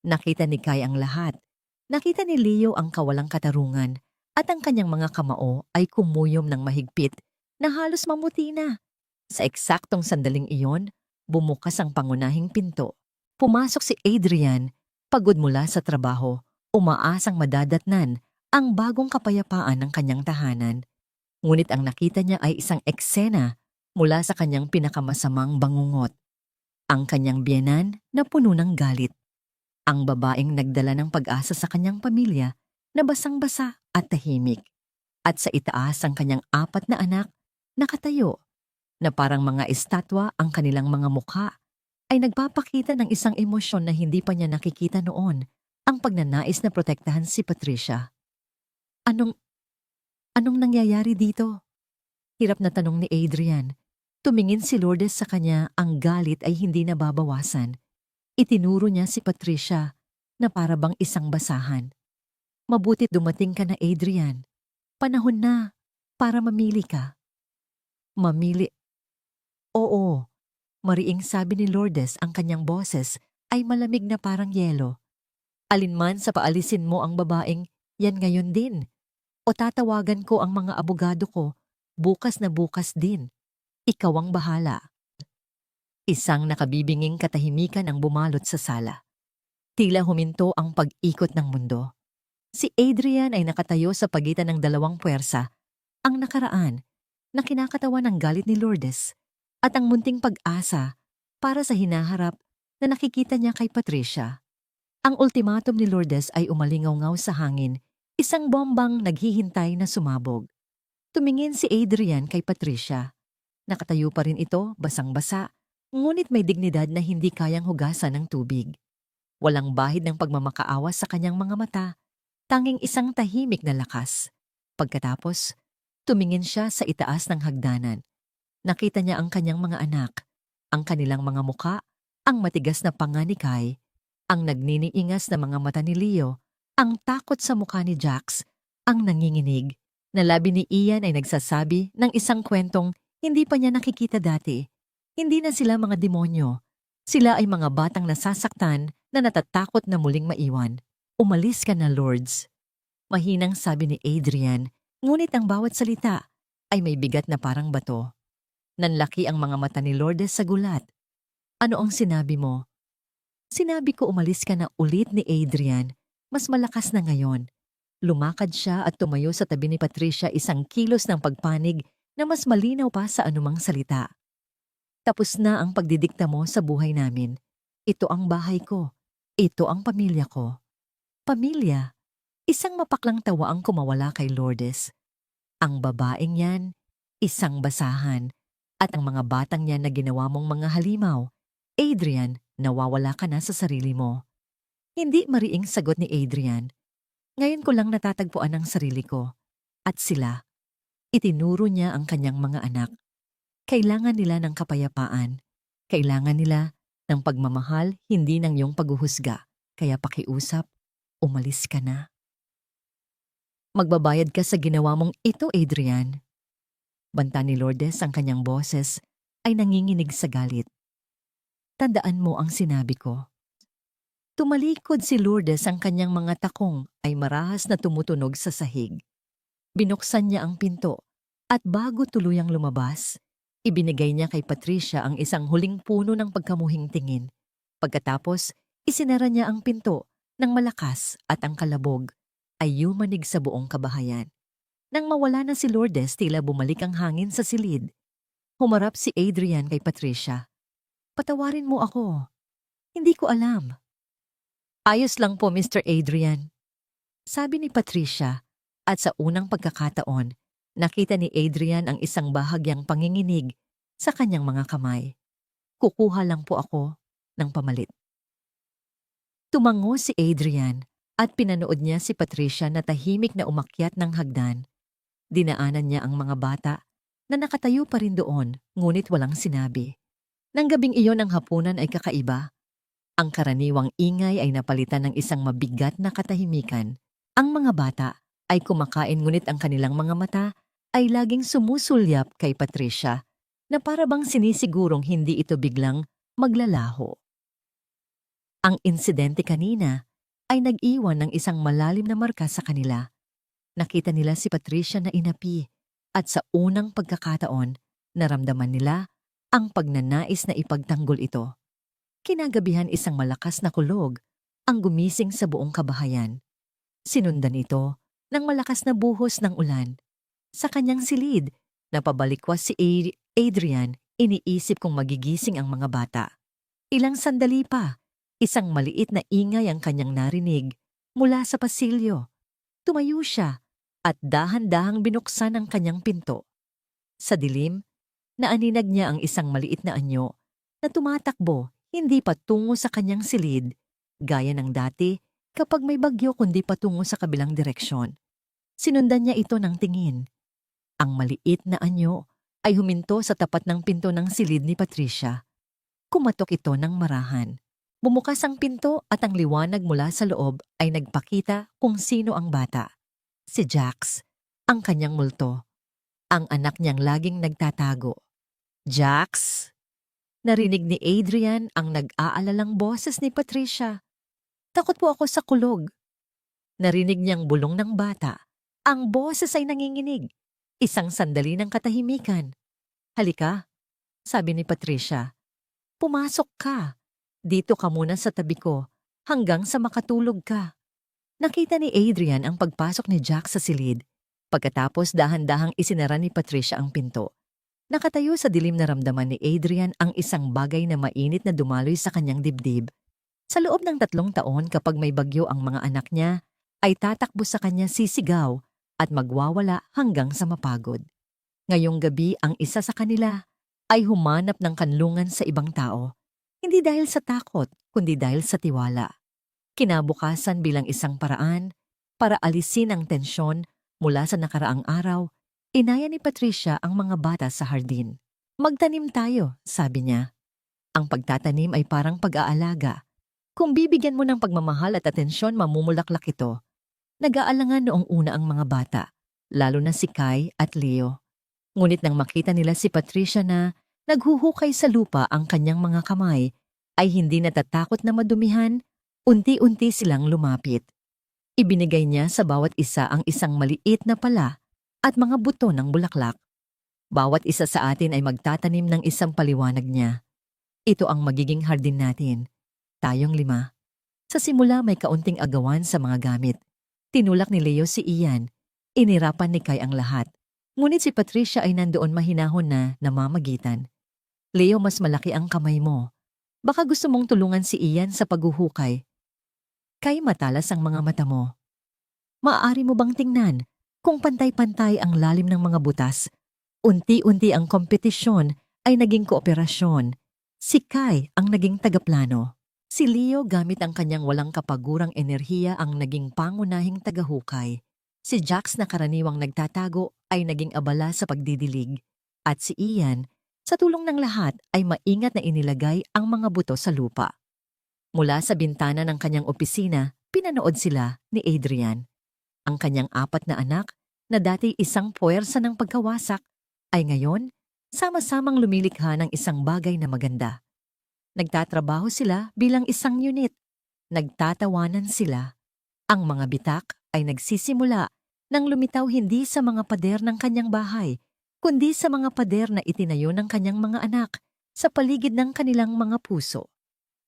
Nakita ni Kai ang lahat. Nakita ni Leo ang kawalang katarungan at ang kanyang mga kamao ay kumuyom ng mahigpit na halos mamuti na. Sa eksaktong sandaling iyon, bumukas ang pangunahing pinto. Pumasok si Adrian, pagod mula sa trabaho, umaasang madadatnan ang bagong kapayapaan ng kanyang tahanan. Ngunit ang nakita niya ay isang eksena mula sa kanyang pinakamasamang bangungot. Ang kanyang biyenan na puno ng galit. Ang babaeng nagdala ng pag-asa sa kanyang pamilya na basang-basa at tahimik. At sa itaas ang kanyang 4 na anak nakatayo na parang mga estatwa ang kanilang mga mukha ay nagpapakita ng isang emosyon na hindi pa niya nakikita noon, ang pagnanais na protektahan si Patricia. Anong nangyayari dito? Hirap na tanong ni Adrian. Tumingin si Lourdes sa kanya, ang galit ay hindi nababawasan. Itinuro niya si Patricia na para bang isang basahan. Mabutit dumating ka na, Adrian. Panahon na para mamili ka. Mamili? Oo. Mariing sabi ni Lourdes, ang kanyang boses ay malamig na parang yelo. Alinman sa paalisin mo ang babaeng, yan ngayon din. O tatawagan ko ang mga abogado ko, bukas na bukas din. Ikaw ang bahala. Isang nakabibinging katahimikan ang bumalot sa sala. Tila huminto ang pag-ikot ng mundo. Si Adrian ay nakatayo sa pagitan ng dalawang puwersa, ang nakaraan na kinakatawan ng galit ni Lourdes at ang munting pag-asa para sa hinaharap na nakikita niya kay Patricia. Ang ultimatum ni Lourdes ay umalingaw-ngaw sa hangin, isang bombang naghihintay na sumabog. Tumingin si Adrian kay Patricia. Nakatayo pa rin ito, basang-basa, ngunit may dignidad na hindi kayang hugasan ng tubig. Walang bahid ng pagmamakaawa sa kanyang mga mata, tanging isang tahimik na lakas. Pagkatapos, tumingin siya sa itaas ng hagdanan. Nakita niya ang kanyang mga anak, ang kanilang mga muka, ang matigas na panga ni Kai, ang nagniniingas na mga mata ni Leo, ang takot sa mukha ni Jax, ang nanginginig, na labi ni Ian ay nagsasabi ng isang kwentong hindi pa niya nakikita dati. Hindi na sila mga demonyo. Sila ay mga batang nasasaktan na natatakot na muling maiwan. Umalis ka na, Lourdes. Mahinang sabi ni Adrian, ngunit ang bawat salita ay may bigat na parang bato. Nanlaki ang mga mata ni Lourdes sa gulat. Ano ang sinabi mo? Sinabi ko umalis ka na, ulit ni Adrian. Mas malakas na ngayon. Lumakad siya at tumayo sa tabi ni Patricia, isang kilos ng pagpanig na mas malinaw pa sa anumang salita. Tapos na ang pagdidikta mo sa buhay namin. Ito ang bahay ko. Ito ang pamilya ko. Pamilya? Isang mapaklang tawa ang kumawala kay Lourdes. Ang babaeng yan, isang basahan. At ang mga batang yan na ginawa mong mga halimaw. Adrian, nawawala ka na sa sarili mo. Hindi mariing sagot ni Adrian. Ngayon ko lang natatagpuan ang sarili ko. At sila. Itinuro niya ang kanyang mga anak. Kailangan nila ng kapayapaan. Kailangan nila ng pagmamahal, hindi ng iyong paghuhusga. Kaya pakiusap, umalis ka na. Magbabayad ka sa ginawa mong ito, Adrian. Banta ni Lourdes, ang kanyang boses ay nanginginig sa galit. Tandaan mo ang sinabi ko. Tumalikod si Lourdes, ang kanyang mga takong ay marahas na tumutunog sa sahig. Binuksan niya ang pinto at bago tuluyang lumabas, ibinigay niya kay Patricia ang isang huling puno ng pagkamuhing tingin. Pagkatapos, isinara niya ang pinto ng malakas at ang kalabog ay yumanig sa buong kabahayan. Nang mawala na si Lourdes, tila bumalik ang hangin sa silid. Humarap si Adrian kay Patricia. Patawarin mo ako. Hindi ko alam. Ayos lang po, Mr. Adrian. Sabi ni Patricia. At sa unang pagkakataon, nakita ni Adrian ang isang bahagyang panginginig sa kanyang mga kamay. Kukuha lang po ako ng pamalit. Tumango si Adrian at pinanood niya si Patricia na tahimik na umakyat ng hagdan. Dinaanan niya ang mga bata na nakatayo pa rin doon, ngunit walang sinabi. Nang gabing iyon, ang hapunan ay kakaiba. Ang karaniwang ingay ay napalitan ng isang mabigat na katahimikan. Ang mga bata ay kumakain, ngunit ang kanilang mga mata ay laging sumusulyap kay Patricia na para bang sinisigurong hindi ito biglang maglalaho. Ang insidente kanina ay nag-iwan ng isang malalim na marka sa kanila. Nakita nila si Patricia na inapi at sa unang pagkakataon, naramdaman nila ang pagnanais na ipagtanggol ito. Kinagabihan, isang malakas na kulog ang gumising sa buong kabahayan. Sinundan ito ng malakas na buhos ng ulan. Sa kanyang silid, napabalikwas si Adrian, iniisip kung magigising ang mga bata. Ilang sandali pa, isang maliit na ingay ang kanyang narinig mula sa pasilyo. Tumayo siya at dahan-dahang binuksan ang kanyang pinto. Sa dilim, naaninag niya ang isang maliit na anyo na tumatakbo hindi patungo sa kanyang silid, gaya ng dati kapag may bagyo kundi patungo sa kabilang direksyon. Sinundan niya ito ng tingin. Ang maliit na anyo ay huminto sa tapat ng pinto ng silid ni Patricia. Kumatok ito ng marahan. Bumukas ang pinto at ang liwanag mula sa loob ay nagpakita kung sino ang bata. Si Jax, ang kanyang multo. Ang anak niyang laging nagtatago. Jax? Narinig ni Adrian ang nag-aalalang boses ni Patricia. Takot po ako sa kulog. Narinig niyang bulong ng bata. Ang boses ay nanginginig. Isang sandali ng katahimikan. Halika, sabi ni Patricia. Pumasok ka. Dito ka muna sa tabi ko hanggang sa makatulog ka. Nakita ni Adrian ang pagpasok ni Jack sa silid. Pagkatapos dahan-dahang isinara ni Patricia ang pinto. Nakatayo sa dilim na ramdaman ni Adrian ang isang bagay na mainit na dumaloy sa kanyang dibdib. Sa loob ng 3 taon kapag may bagyo ang mga anak niya, ay tatakbo sa kanya sisigaw at magwawala hanggang sa mapagod. Ngayong gabi ang isa sa kanila ay humanap ng kanlungan sa ibang tao. Hindi dahil sa takot, kundi dahil sa tiwala. Kinabukasan bilang isang paraan para alisin ang tensyon mula sa nakaraang araw, inaya ni Patricia ang mga bata sa hardin. Magtanim tayo, sabi niya. Ang pagtatanim ay parang pag-aalaga. Kung bibigyan mo ng pagmamahal at atensyon, mamumulaklak ito. Nag-aalangan noong una ang mga bata, lalo na si Kai at Leo. Ngunit nang makita nila si Patricia na naghuhukay sa lupa ang kanyang mga kamay, ay hindi natatakot na madumihan, unti-unti silang lumapit. Ibinigay niya sa bawat isa ang isang maliit na pala at mga buto ng bulaklak. Bawat isa sa atin ay magtatanim ng isang paliwanag niya. Ito ang magiging hardin natin. Tayong 5. Sa simula may kaunting agawan sa mga gamit. Tinulak ni Leo si Ian. Inirapan ni Kai ang lahat. Ngunit si Patricia ay nandoon mahinahon na namamagitan. Leo, mas malaki ang kamay mo. Baka gusto mong tulungan si Ian sa paghuhukay. Kai, matalas ang mga mata mo. Maaari mo bang tingnan kung pantay-pantay ang lalim ng mga butas? Unti-unti ang kompetisyon ay naging kooperasyon. Si Kai ang naging tagaplano. Si Leo gamit ang kanyang walang kapagurang enerhiya ang naging pangunahing tagahukay. Si Jax na karaniwang nagtatago ay naging abala sa pagdidilig. At si Ian, sa tulong ng lahat ay maingat na inilagay ang mga buto sa lupa. Mula sa bintana ng kanyang opisina, pinanood sila ni Adrian. Ang kanyang 4 na anak na dati isang puwersa ng pagkawasak ay ngayon sama-samang lumilikha ng isang bagay na maganda. Nagtatrabaho sila bilang isang unit. Nagtatawanan sila. Ang mga bitak ay nagsisimula nang lumitaw hindi sa mga pader ng kanyang bahay, kundi sa mga pader na itinayo ng kanyang mga anak sa paligid ng kanilang mga puso.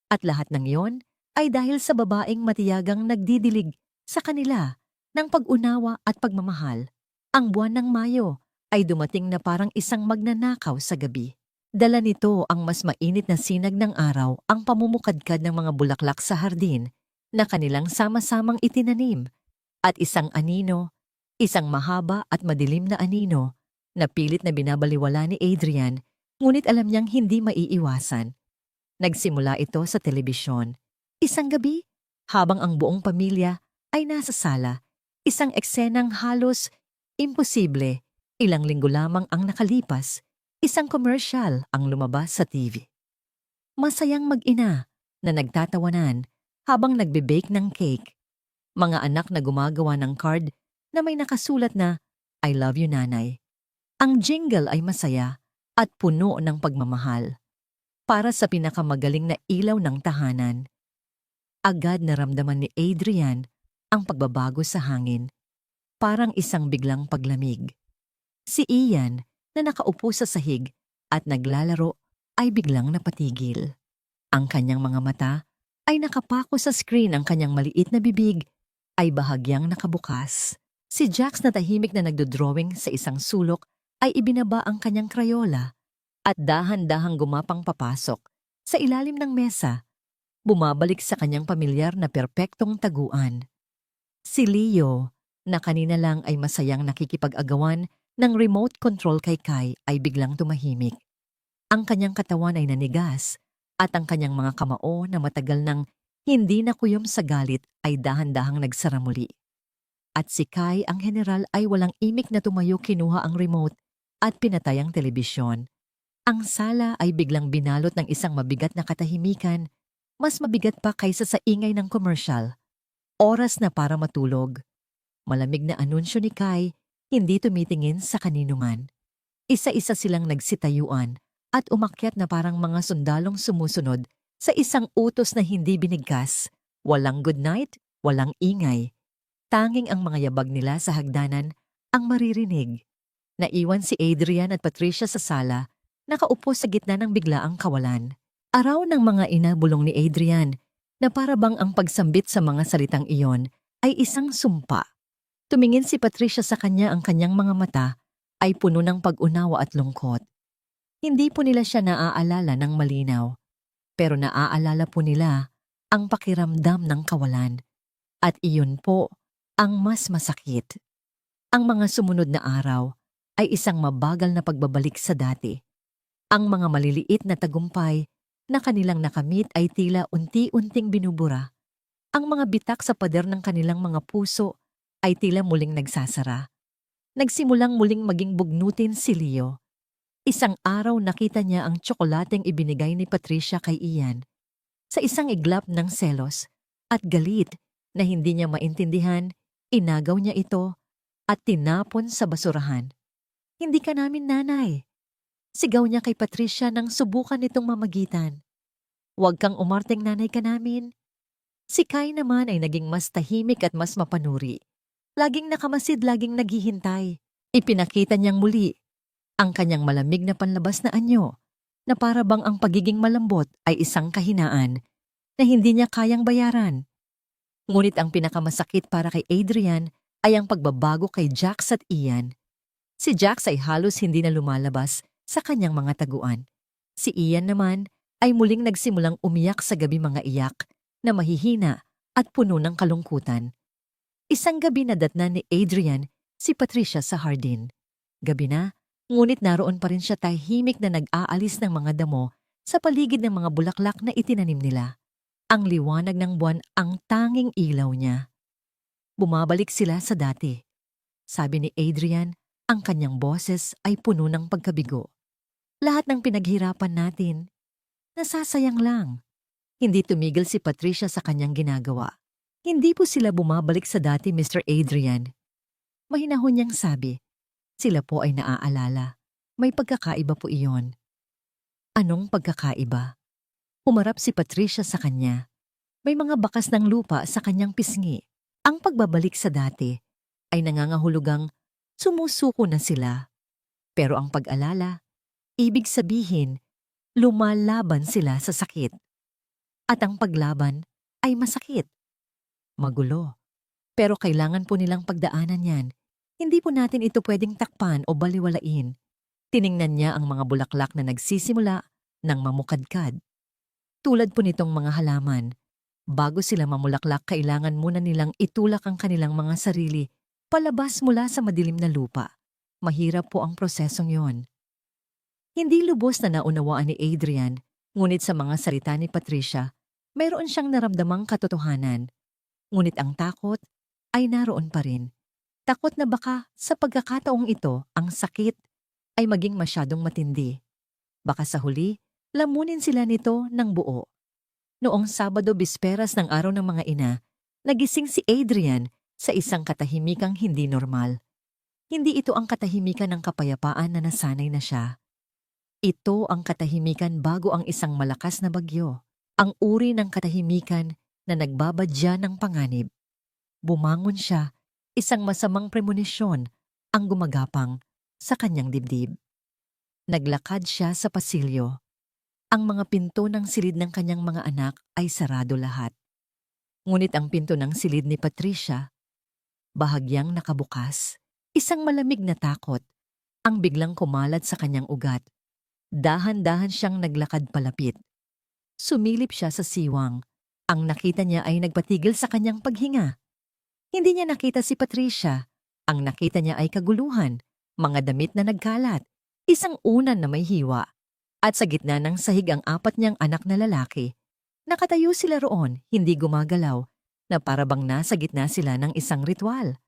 At lahat ng iyon ay dahil sa babaeng matiyagang nagdidilig sa kanila ng pag-unawa at pagmamahal. Ang buwan ng Mayo ay dumating na parang isang magnanakaw sa gabi. Dala nito ang mas mainit na sinag ng araw ang pamumukadkad ng mga bulaklak sa hardin na kanilang sama-samang itinanim at isang anino, isang mahaba at madilim na anino na pilit na binabaliwala ni Adrian ngunit alam niyang hindi maiiwasan. Nagsimula ito sa telebisyon. Isang gabi, habang ang buong pamilya ay nasa sala, isang eksenang halos imposible, ilang linggo lamang ang nakalipas. Isang commercial ang lumabas sa TV. Masayang mag-ina na nagtatawanan habang nagbe-bake ng cake. Mga anak na gumagawa ng card na may nakasulat na I love you, nanay. Ang jingle ay masaya at puno ng pagmamahal. Para sa pinakamagaling na ilaw ng tahanan. Agad naramdaman ni Adrian ang pagbabago sa hangin. Parang isang biglang paglamig. Si Ian na nakaupo sa sahig at naglalaro ay biglang napatigil. Ang kanyang mga mata ay nakapako sa screen, ang kanyang maliit na bibig ay bahagyang nakabukas. Si Jax na tahimik na nagdodrawing sa isang sulok ay ibinaba ang kanyang krayola at dahan-dahang gumapang papasok sa ilalim ng mesa, bumabalik sa kanyang pamilyar na perpektong taguan. Si Leo, na kanina lang ay masayang nakikipag-agawan ng remote control kay Kai, ay biglang tumahimik. Ang kanyang katawan ay nanigas at ang kanyang mga kamao na matagal nang hindi nakuyom sa galit ay dahan-dahang nagsara muli. At si Kai, ang general, ay walang imik na tumayo, kinuha ang remote at pinatay ang telebisyon. Ang sala ay biglang binalot ng isang mabigat na katahimikan, mas mabigat pa kaysa sa ingay ng commercial. Oras na para matulog. Malamig na anunsyo ni Kai, hindi tumitingin sa kanino man. Isa-isa silang nagsitayuan at umakyat na parang mga sundalong sumusunod sa isang utos na hindi binigkas. Walang good night, walang ingay. Tanging ang mga yabag nila sa hagdanan ang maririnig. Naiwan si Adrian at Patricia sa sala, nakaupo sa gitna ng biglaang kawalan. Araw ng mga ina, bulong ni Adrian, na para bang ang pagsambit sa mga salitang iyon ay isang sumpa. Tumingin si Patricia sa kanya, ang kanyang mga mata ay puno ng pag-unawa at lungkot. Hindi po nila siya naaalala ng malinaw, pero naaalala po nila ang pakiramdam ng kawalan. At iyon po ang mas masakit. Ang mga sumunod na araw ay isang mabagal na pagbabalik sa dati. Ang mga maliliit na tagumpay na kanilang nakamit ay tila unti-unting binubura. Ang mga bitak sa pader ng kanilang mga puso ay tila muling nagsasara. Nagsimulang muling maging bugnutin si Leo. Isang araw nakita niya ang tsokolateng ibinigay ni Patricia kay Ian. Sa isang iglap ng selos at galit na hindi niya maintindihan, inagaw niya ito at tinapon sa basurahan. "Hindi ka namin, nanay." Sigaw niya kay Patricia nang subukan nitong mamagitan. "Huwag kang umarteng, nanay ka namin." Si Kai naman ay naging mas tahimik at mas mapanuri. Laging nakamasid, laging naghihintay. Ipinakita niyang muli ang kanyang malamig na panlabas na anyo, na para bang ang pagiging malambot ay isang kahinaan na hindi niya kayang bayaran. Ngunit ang pinakamasakit para kay Adrian ay ang pagbabago kay Jax at Ian. Si Jax ay halos hindi na lumalabas sa kanyang mga taguan. Si Ian naman ay muling nagsimulang umiyak sa gabi, mga iyak na mahihina at puno ng kalungkutan. Isang gabi na datnan ni Adrian si Patricia sa hardin. Gabi na, ngunit naroon pa rin siya, tahimik na nag-aalis ng mga damo sa paligid ng mga bulaklak na itinanim nila. Ang liwanag ng buwan ang tanging ilaw niya. Bumabalik sila sa dati. Sabi ni Adrian, ang kanyang boses ay puno ng pagkabigo. Lahat ng pinaghirapan natin, nasasayang lang. Hindi tumigil si Patricia sa kanyang ginagawa. Hindi po sila bumabalik sa dati, Mr. Adrian. Mahinahon niyang sabi. Sila po ay naaalala. May pagkakaiba po iyon. Anong pagkakaiba? Humarap si Patricia sa kanya. May mga bakas ng lupa sa kanyang pisngi. Ang pagbabalik sa dati ay nangangahulugang sumusuko na sila. Pero ang pag-alala, ibig sabihin, lumalaban sila sa sakit. At ang paglaban ay masakit. Magulo. Pero kailangan po nilang pagdaanan yan. Hindi po natin ito pwedeng takpan o baliwalain. Tiningnan niya ang mga bulaklak na nagsisimula ng mamukadkad. Tulad po nitong mga halaman, bago sila mamulaklak, kailangan muna nilang itulak ang kanilang mga sarili palabas mula sa madilim na lupa. Mahirap po ang prosesong yon. Hindi lubos na naunawaan ni Adrian, ngunit sa mga salita ni Patricia, mayroon siyang naramdamang katotohanan. Ngunit ang takot ay naroon pa rin. Takot na baka sa pagkakataong ito, ang sakit ay maging masyadong matindi. Baka sa huli, lamunin sila nito ng buo. Noong Sabado, bisperas ng araw ng mga ina, nagising si Adrian sa isang katahimikang hindi normal. Hindi ito ang katahimikan ng kapayapaan na nasanay na siya. Ito ang katahimikan bago ang isang malakas na bagyo. Ang uri ng katahimikan na nagbabadya ng panganib. Bumangon siya, isang masamang premonisyon ang gumagapang sa kanyang dibdib. Naglakad siya sa pasilyo. Ang mga pinto ng silid ng kanyang mga anak ay sarado lahat. Ngunit ang pinto ng silid ni Patricia, bahagyang nakabukas. Isang malamig na takot ang biglang kumalat sa kanyang ugat. Dahan-dahan siyang naglakad palapit. Sumilip siya sa siwang. Ang nakita niya ay nagpatigil sa kanyang paghinga. Hindi niya nakita si Patricia. Ang nakita niya ay kaguluhan, mga damit na nagkalat, isang unan na may hiwa, at sa gitna ng sahig ang 4 niyang anak na lalaki. Nakatayo sila roon, hindi gumagalaw, na para bang nasa gitna sila ng isang ritual.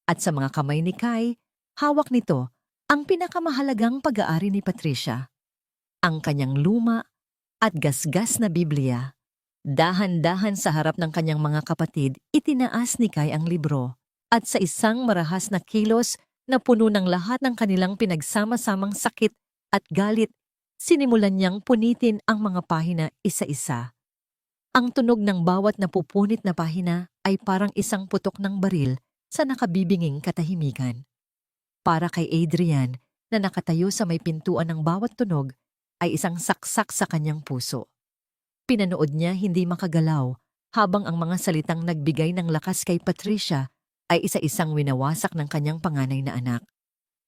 At sa mga kamay ni Kai, hawak nito ang pinakamahalagang pag-aari ni Patricia. Ang kanyang luma at gasgas na Biblia. Dahan-dahan sa harap ng kanyang mga kapatid, itinaas ni Kai ang libro. At sa isang marahas na kilos na puno ng lahat ng kanilang pinagsama-samang sakit at galit, sinimulan niyang punitin ang mga pahina isa-isa. Ang tunog ng bawat napupunit na pahina ay parang isang putok ng baril sa nakabibinging katahimikan. Para kay Adrian, na nakatayo sa may pintuan ng bawat tunog, ay isang saksak sa kanyang puso. Pinanood niya hindi makagalaw habang ang mga salitang nagbigay ng lakas kay Patricia ay isa-isang winawasak ng kanyang panganay na anak.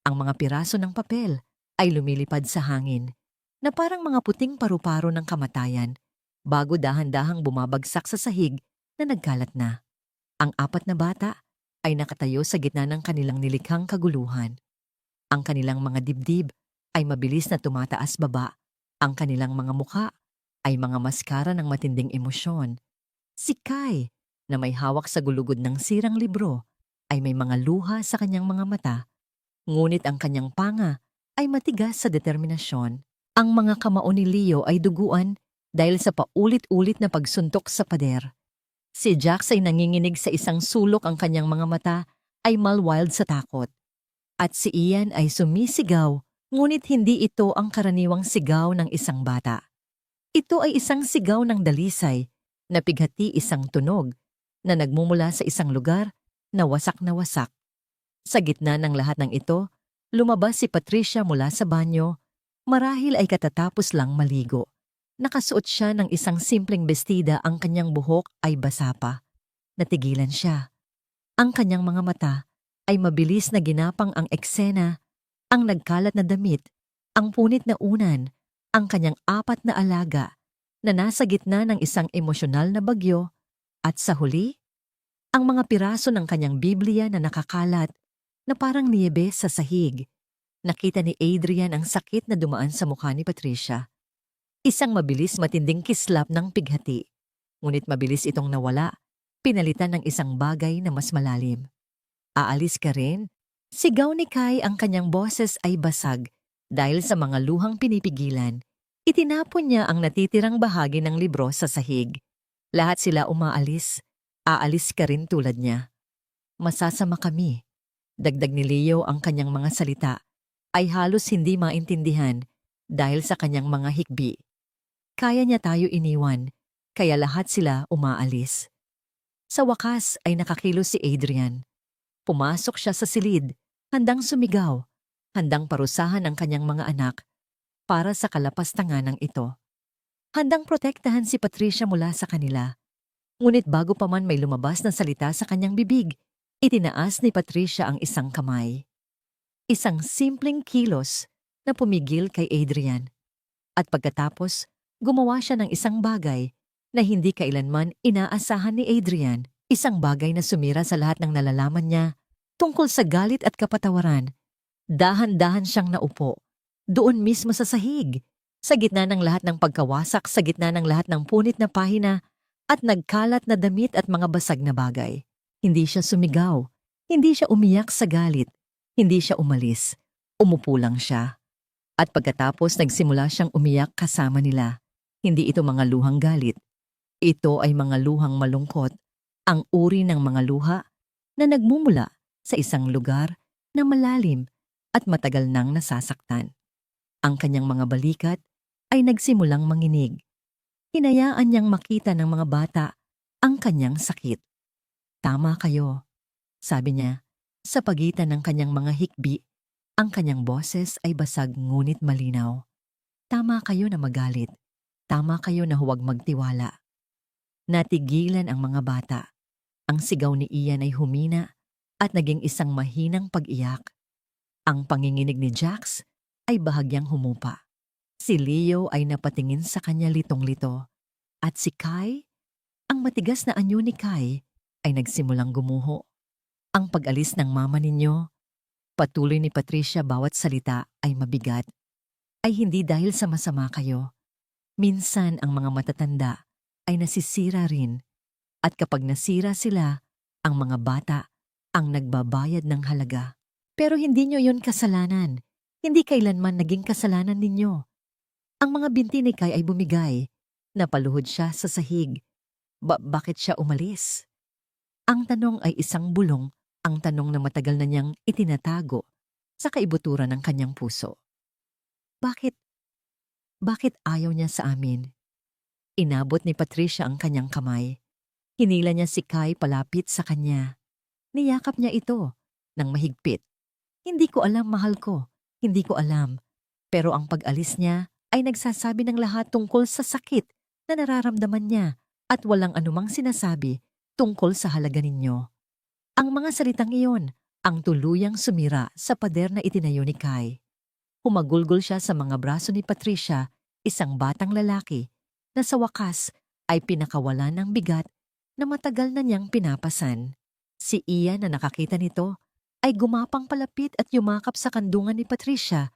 Ang mga piraso ng papel ay lumilipad sa hangin na parang mga puting paru-paro ng kamatayan bago dahan-dahang bumabagsak sa sahig na nagkalat na. Ang 4 na bata ay nakatayo sa gitna ng kanilang nilikhang kaguluhan. Ang kanilang mga dibdib ay mabilis na tumataas baba. Ang kanilang mga mukha ay mga maskara ng matinding emosyon. Si Kai, na may hawak sa gulugod ng sirang libro, ay may mga luha sa kanyang mga mata, ngunit ang kanyang panga ay matigas sa determinasyon. Ang mga kamao ni Leo ay duguan dahil sa paulit-ulit na pagsuntok sa pader. Si Jax ay nanginginig sa isang sulok, ang kanyang mga mata ay malwild sa takot. At si Ian ay sumisigaw, ngunit hindi ito ang karaniwang sigaw ng isang bata. Ito ay isang sigaw ng dalisay, na pighati isang tunog, na nagmumula sa isang lugar na wasak. Sa gitna ng lahat ng ito, lumabas si Patricia mula sa banyo, marahil ay katatapos lang maligo. Nakasuot siya ng isang simpleng bestida, ang kanyang buhok ay basa pa. Natigilan siya. Ang kanyang mga mata ay mabilis na ginapang ang eksena, ang nagkalat na damit, ang punit na unan, ang kanyang 4 na alaga, na nasa gitna ng isang emosyonal na bagyo, at sa huli, ang mga piraso ng kanyang Biblia na nakakalat, na parang niyebe sa sahig. Nakita ni Adrian ang sakit na dumaan sa mukha ni Patricia. Isang mabilis matinding kislap ng pighati, ngunit mabilis itong nawala, pinalitan ng isang bagay na mas malalim. Aalis ka rin? Sigaw ni Kai, ang kanyang boses ay basag dahil sa mga luhang pinipigilan. Itinapon niya ang natitirang bahagi ng libro sa sahig. Lahat sila umaalis. Aalis ka rin tulad niya. Masasama kami. Dagdag ni Leo, ang kanyang mga salita ay halos hindi maintindihan dahil sa kanyang mga hikbi. Kaya niya tayo iniwan, kaya lahat sila umaalis. Sa wakas ay nakakilos si Adrian. Pumasok siya sa silid, handang sumigaw, handang parusahan ang kanyang mga anak para sa kalapastangan ng ito. Handang protektahan si Patricia mula sa kanila. Ngunit bago pa man may lumabas na salita sa kanyang bibig, itinaas ni Patricia ang isang kamay. Isang simpleng kilos na pumigil kay Adrian. At pagkatapos, gumawa siya ng isang bagay na hindi kailanman inaasahan ni Adrian, isang bagay na sumira sa lahat ng nalalaman niya tungkol sa galit at kapatawaran. Dahan-dahan siyang naupo, doon mismo sa sahig, sa gitna ng lahat ng pagkawasak, sa gitna ng lahat ng punit na pahina at nagkalat na damit at mga basag na bagay. Hindi siya sumigaw, hindi siya umiyak sa galit, hindi siya umalis, umupo lang siya. At pagkatapos nagsimula siyang umiyak kasama nila. Hindi ito mga luhang galit. Ito ay mga luhang malungkot, ang uri ng mga luha na nagmumula sa isang lugar na malalim at matagal nang nasasaktan. Ang kanyang mga balikat ay nagsimulang manginig. Hinayaan niyang makita ng mga bata ang kanyang sakit. Tama kayo, sabi niya, sa pagitan ng kanyang mga hikbi. Ang kanyang boses ay basag ngunit malinaw. Tama kayo na magalit. Tama kayo na huwag magtiwala. Natigilan ang mga bata. Ang sigaw ni Ian ay humina at naging isang mahinang pag-iyak. Ang panginginig ni Jax ay bahagyang humupa. Si Leo ay napatingin sa kanya litong-lito at si Kai, ang matigas na anyo ni Kai, ay nagsimulang gumuho. Ang pag-alis ng mama ninyo, patuloy ni Patricia bawat salita ay mabigat, ay hindi dahil sa masama kayo. Minsan ang mga matatanda ay nasisira rin at kapag nasira sila, ang mga bata ang nagbabayad ng halaga. Pero hindi nyo yun kasalanan. Hindi kailanman naging kasalanan ninyo. Ang mga binti ni Kai ay bumigay. Napaluhod siya sa sahig. Bakit siya umalis? Ang tanong ay isang bulong, ang tanong na matagal na niyang itinatago sa kaibuturan ng kanyang puso. Bakit? Bakit ayaw niya sa amin? Inabot ni Patricia ang kanyang kamay. Hinila niya si Kai palapit sa kanya. Niyakap niya ito ng mahigpit. Hindi ko alam, mahal ko. Hindi ko alam. Pero ang pag-alis niya ay nagsasabi ng lahat tungkol sa sakit na nararamdaman niya at walang anumang sinasabi tungkol sa halaga ninyo. Ang mga salitang iyon ang tuluyang sumira sa pader na itinayo ni Kai. Humagulgol siya sa mga braso ni Patricia, isang batang lalaki na sa wakas ay pinakawalan ng bigat na matagal na niyang pinapasan. Si Ian na nakakita nito ay gumapang palapit at yumakap sa kandungan ni Patricia.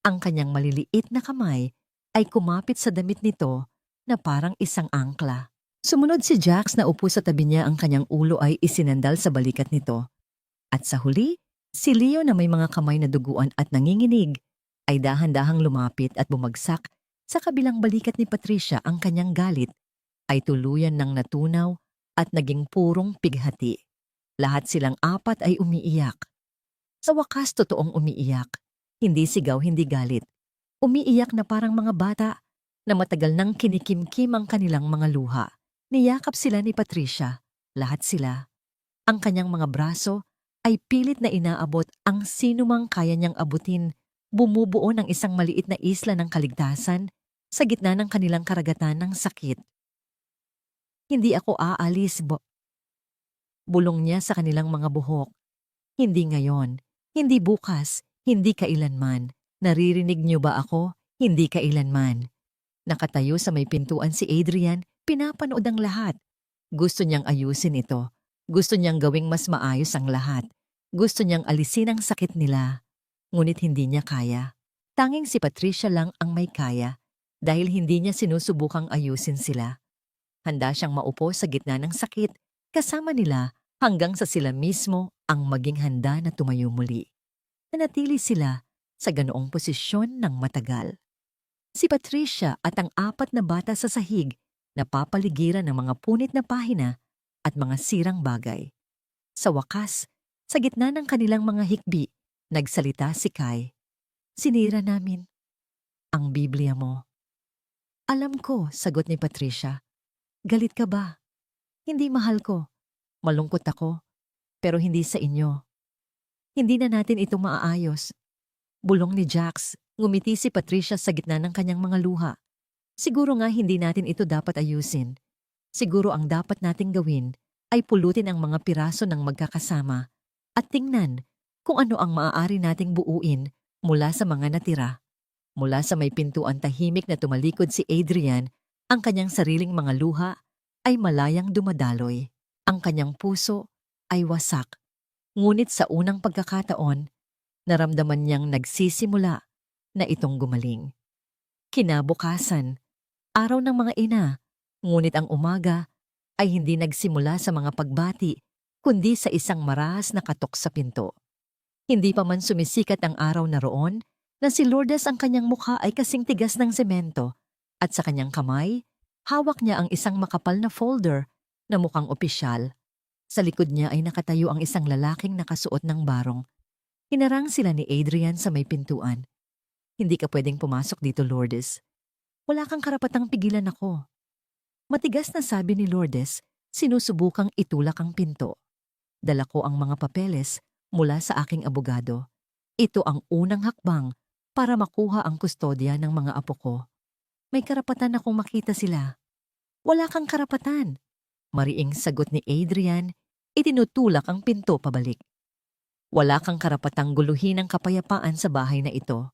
Ang kanyang maliliit na kamay ay kumapit sa damit nito na parang isang angkla. Sumunod si Jax na upo sa tabi niya, ang kanyang ulo ay isinandal sa balikat nito. At sa huli, si Leo na may mga kamay na duguan at nanginginig ay dahan-dahang lumapit at bumagsak sa kabilang balikat ni Patricia. Ang kanyang galit ay tuluyan ng natunaw at naging purong pighati. Lahat silang apat ay umiiyak. Sa wakas, totoong umiiyak. Hindi sigaw, hindi galit. Umiiyak na parang mga bata na matagal nang kinikimkim ang kanilang mga luha. Niyakap sila ni Patricia. Lahat sila. Ang kanyang mga braso ay pilit na inaabot ang sinumang kaya niyang abutin. Bumubuo ng isang maliit na isla ng kaligtasan sa gitna ng kanilang karagatan ng sakit. Hindi ako aalis, bulong niya sa kanilang mga buhok. Hindi ngayon, hindi bukas, hindi kailanman. Naririnig niyo ba ako? Hindi kailanman. Nakatayo sa may pintuan si Adrian, pinapanood ang lahat. Gusto niyang ayusin ito. Gusto niyang gawing mas maayos ang lahat. Gusto niyang alisin ang sakit nila. Ngunit hindi niya kaya. Tanging si Patricia lang ang may kaya dahil hindi niya sinusubukang ayusin sila. Handa siyang maupo sa gitna ng sakit kasama nila hanggang sa sila mismo ang maging handa na tumayo muli. Nanatili sila sa ganoong posisyon ng matagal. Si Patricia at ang apat na bata sa sahig napapaligiran ng mga punit na pahina at mga sirang bagay. Sa wakas, sa gitna ng kanilang mga hikbi, nagsalita si Kai. Sinira namin ang Biblia mo. Alam ko, sagot ni Patricia. Galit ka ba? Hindi, mahal ko. Malungkot ako, pero hindi sa inyo. Hindi na natin ito maaayos. Bulong ni Jax, ngumiti si Patricia sa gitna ng kanyang mga luha. Siguro nga hindi natin ito dapat ayusin. Siguro ang dapat nating gawin ay pulutin ang mga piraso ng magkakasama at tingnan kung ano ang maaari nating buuin mula sa mga natira. Mula sa may pintuan tahimik na tumalikod si Adrian, ang kanyang sariling mga luha ay malayang dumadaloy. Ang kanyang puso ay wasak. Ngunit sa unang pagkakataon, naramdaman niyang nagsisimula na itong gumaling. Kinabukasan, araw ng mga ina, ngunit ang umaga ay hindi nagsimula sa mga pagbati, kundi sa isang marahas na katok sa pinto. Hindi pa man sumisikat ang araw na roon, na si Lourdes ang kanyang mukha ay kasing tigas ng semento, at sa kanyang kamay, hawak niya ang isang makapal na folder na mukhang opisyal. Sa likod niya ay nakatayo ang isang lalaking nakasuot ng barong. Hinarang sila ni Adrian sa may pintuan. Hindi ka pwedeng pumasok dito, Lourdes. Wala kang karapatang pigilan ako. Matigas na sabi ni Lourdes, sinusubukang itulak ang pinto. Dala ko ang mga papeles mula sa aking abogado. Ito ang unang hakbang para makuha ang kustodya ng mga apo ko. May karapatan akong makita sila. Wala kang karapatan. Mariing sagot ni Adrian, itinutulak ang pinto pabalik. Wala kang karapatang guluhin ang kapayapaan sa bahay na ito.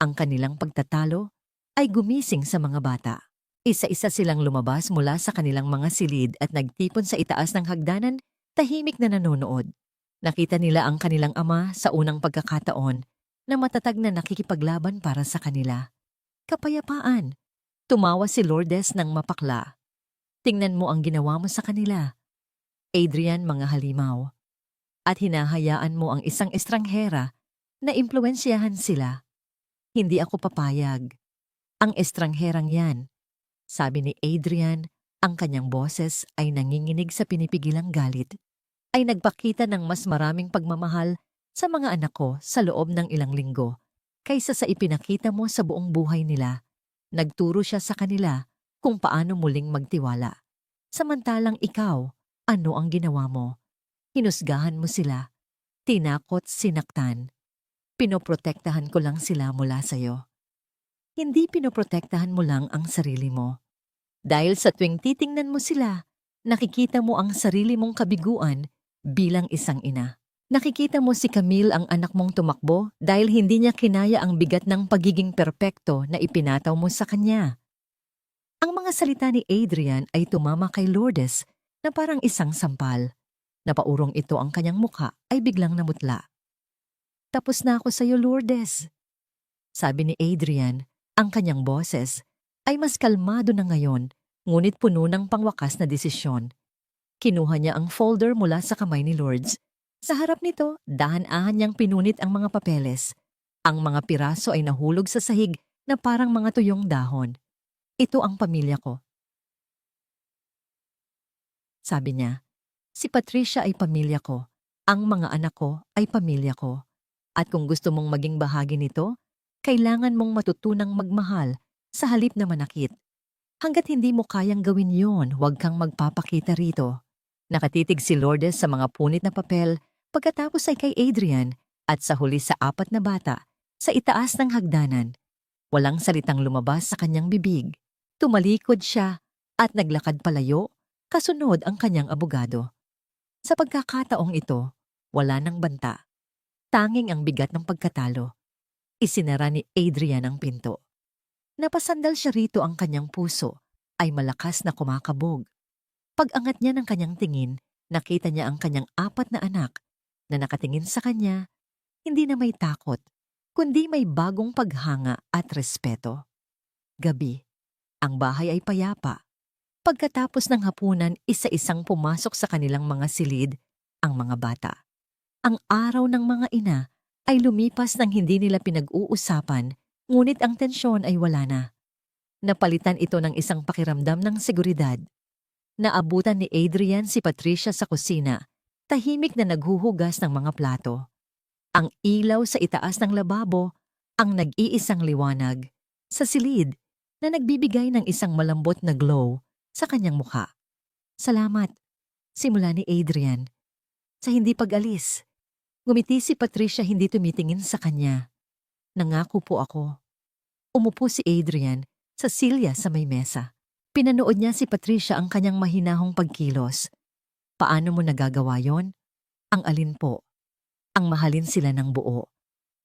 Ang kanilang pagtatalo ay gumising sa mga bata. Isa-isa silang lumabas mula sa kanilang mga silid at nagtipon sa itaas ng hagdanan, tahimik na nanonood. Nakita nila ang kanilang ama sa unang pagkakataon na matatag na nakikipaglaban para sa kanila. Kapayapaan. Tumawa si Lourdes ng mapakla. Tingnan mo ang ginawa mo sa kanila, Adrian, mga halimaw. At hinahayaan mo ang isang estranghera na impluwensyahan sila. Hindi ako papayag. Ang estrangherang yan, sabi ni Adrian, ang kanyang boses ay nanginginig sa pinipigilang galit, ay nagpakita ng mas maraming pagmamahal sa mga anak ko sa loob ng ilang linggo kaysa sa ipinakita mo sa buong buhay nila. Nagturo siya sa kanila kung paano muling magtiwala. Samantalang ikaw, ano ang ginawa mo? Hinusgahan mo sila. Tinakot, sinaktan. Pinoprotektahan ko lang sila mula sa'yo. Hindi pinoprotektahan mo lang ang sarili mo. Dahil sa tuwing titingnan mo sila, nakikita mo ang sarili mong kabiguan bilang isang ina. Nakikita mo si Camille, ang anak mong tumakbo dahil hindi niya kinaya ang bigat ng pagiging perpekto na ipinataw mo sa kanya. Ang mga salita ni Adrian ay tumama kay Lourdes na parang isang sampal. Napaurong ito ang kanyang mukha ay biglang namutla. Tapos na ako sa iyo, Lourdes. Sabi ni Adrian, ang kanyang boses ay mas kalmado na ngayon, ngunit puno ng pangwakas na desisyon. Kinuha niya ang folder mula sa kamay ni Lourdes. Sa harap nito, dahan-dahan niyang pinunit ang mga papeles. Ang mga piraso ay nahulog sa sahig na parang mga tuyong dahon. Ito ang pamilya ko. Sabi niya, si Patricia ay pamilya ko. Ang mga anak ko ay pamilya ko. At kung gusto mong maging bahagi nito, kailangan mong matutunang magmahal sa halip na manakit. Hanggat hindi mo kayang gawin yon, huwag kang magpapakita rito. Nakatitig si Lourdes sa mga punit na papel, pagkatapos ay kay Adrian at sa huli sa 4 na bata sa itaas ng hagdanan. Walang salitang lumabas sa kanyang bibig. Tumalikod siya at naglakad palayo, kasunod ang kanyang abogado. Sa pagkakataong ito, wala nang banta. Tanging ang bigat ng pagkatalo. Isinara ni Adrian ang pinto. Napasandal siya rito, ang kanyang puso ay malakas na kumakabog. Pag-angat niya ng kanyang tingin, nakita niya ang kanyang 4 na anak na nakatingin sa kanya, hindi na may takot, kundi may bagong paghanga at respeto. Gabi, ang bahay ay payapa. Pagkatapos ng hapunan, isa-isang pumasok sa kanilang mga silid ang mga bata. Ang araw ng mga ina ay lumipas nang hindi nila pinag-uusapan, ngunit ang tensyon ay wala na. Napalitan ito ng isang pakiramdam ng seguridad. Naabutan ni Adrian si Patricia sa kusina, tahimik na naghuhugas ng mga plato. Ang ilaw sa itaas ng lababo ang nag-iisang liwanag sa silid na nagbibigay ng isang malambot na glow sa kanyang mukha. Salamat, simula ni Adrian. Sa hindi pag-alis, ngumiti si Patricia, hindi tumitingin sa kanya. Nangako po ako. Umupo si Adrian sa silya sa may mesa. Pinanood niya si Patricia ang kanyang mahinahong pagkilos. Paano mo nagagawa yon? Ang alin po? Ang mahalin sila ng buo.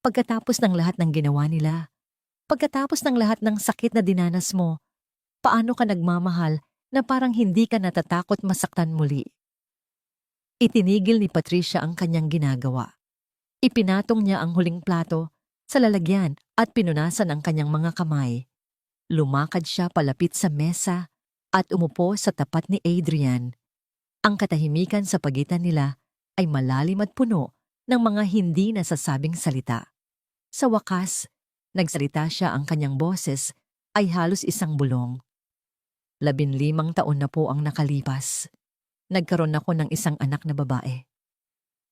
Pagkatapos ng lahat ng ginawa nila, pagkatapos ng lahat ng sakit na dinanas mo, paano ka nagmamahal na parang hindi ka natatakot masaktan muli? Itinigil ni Patricia ang kanyang ginagawa. Ipinatong niya ang huling plato sa lalagyan at pinunasan ang kanyang mga kamay. Lumakad siya palapit sa mesa at umupo sa tapat ni Adrian. Ang katahimikan sa pagitan nila ay malalim at puno ng mga hindi nasasabing salita. Sa wakas, nagsalita siya, ang kanyang boses ay halos isang bulong. 15 taon na po ang nakalipas. Nagkaroon ako ng isang anak na babae.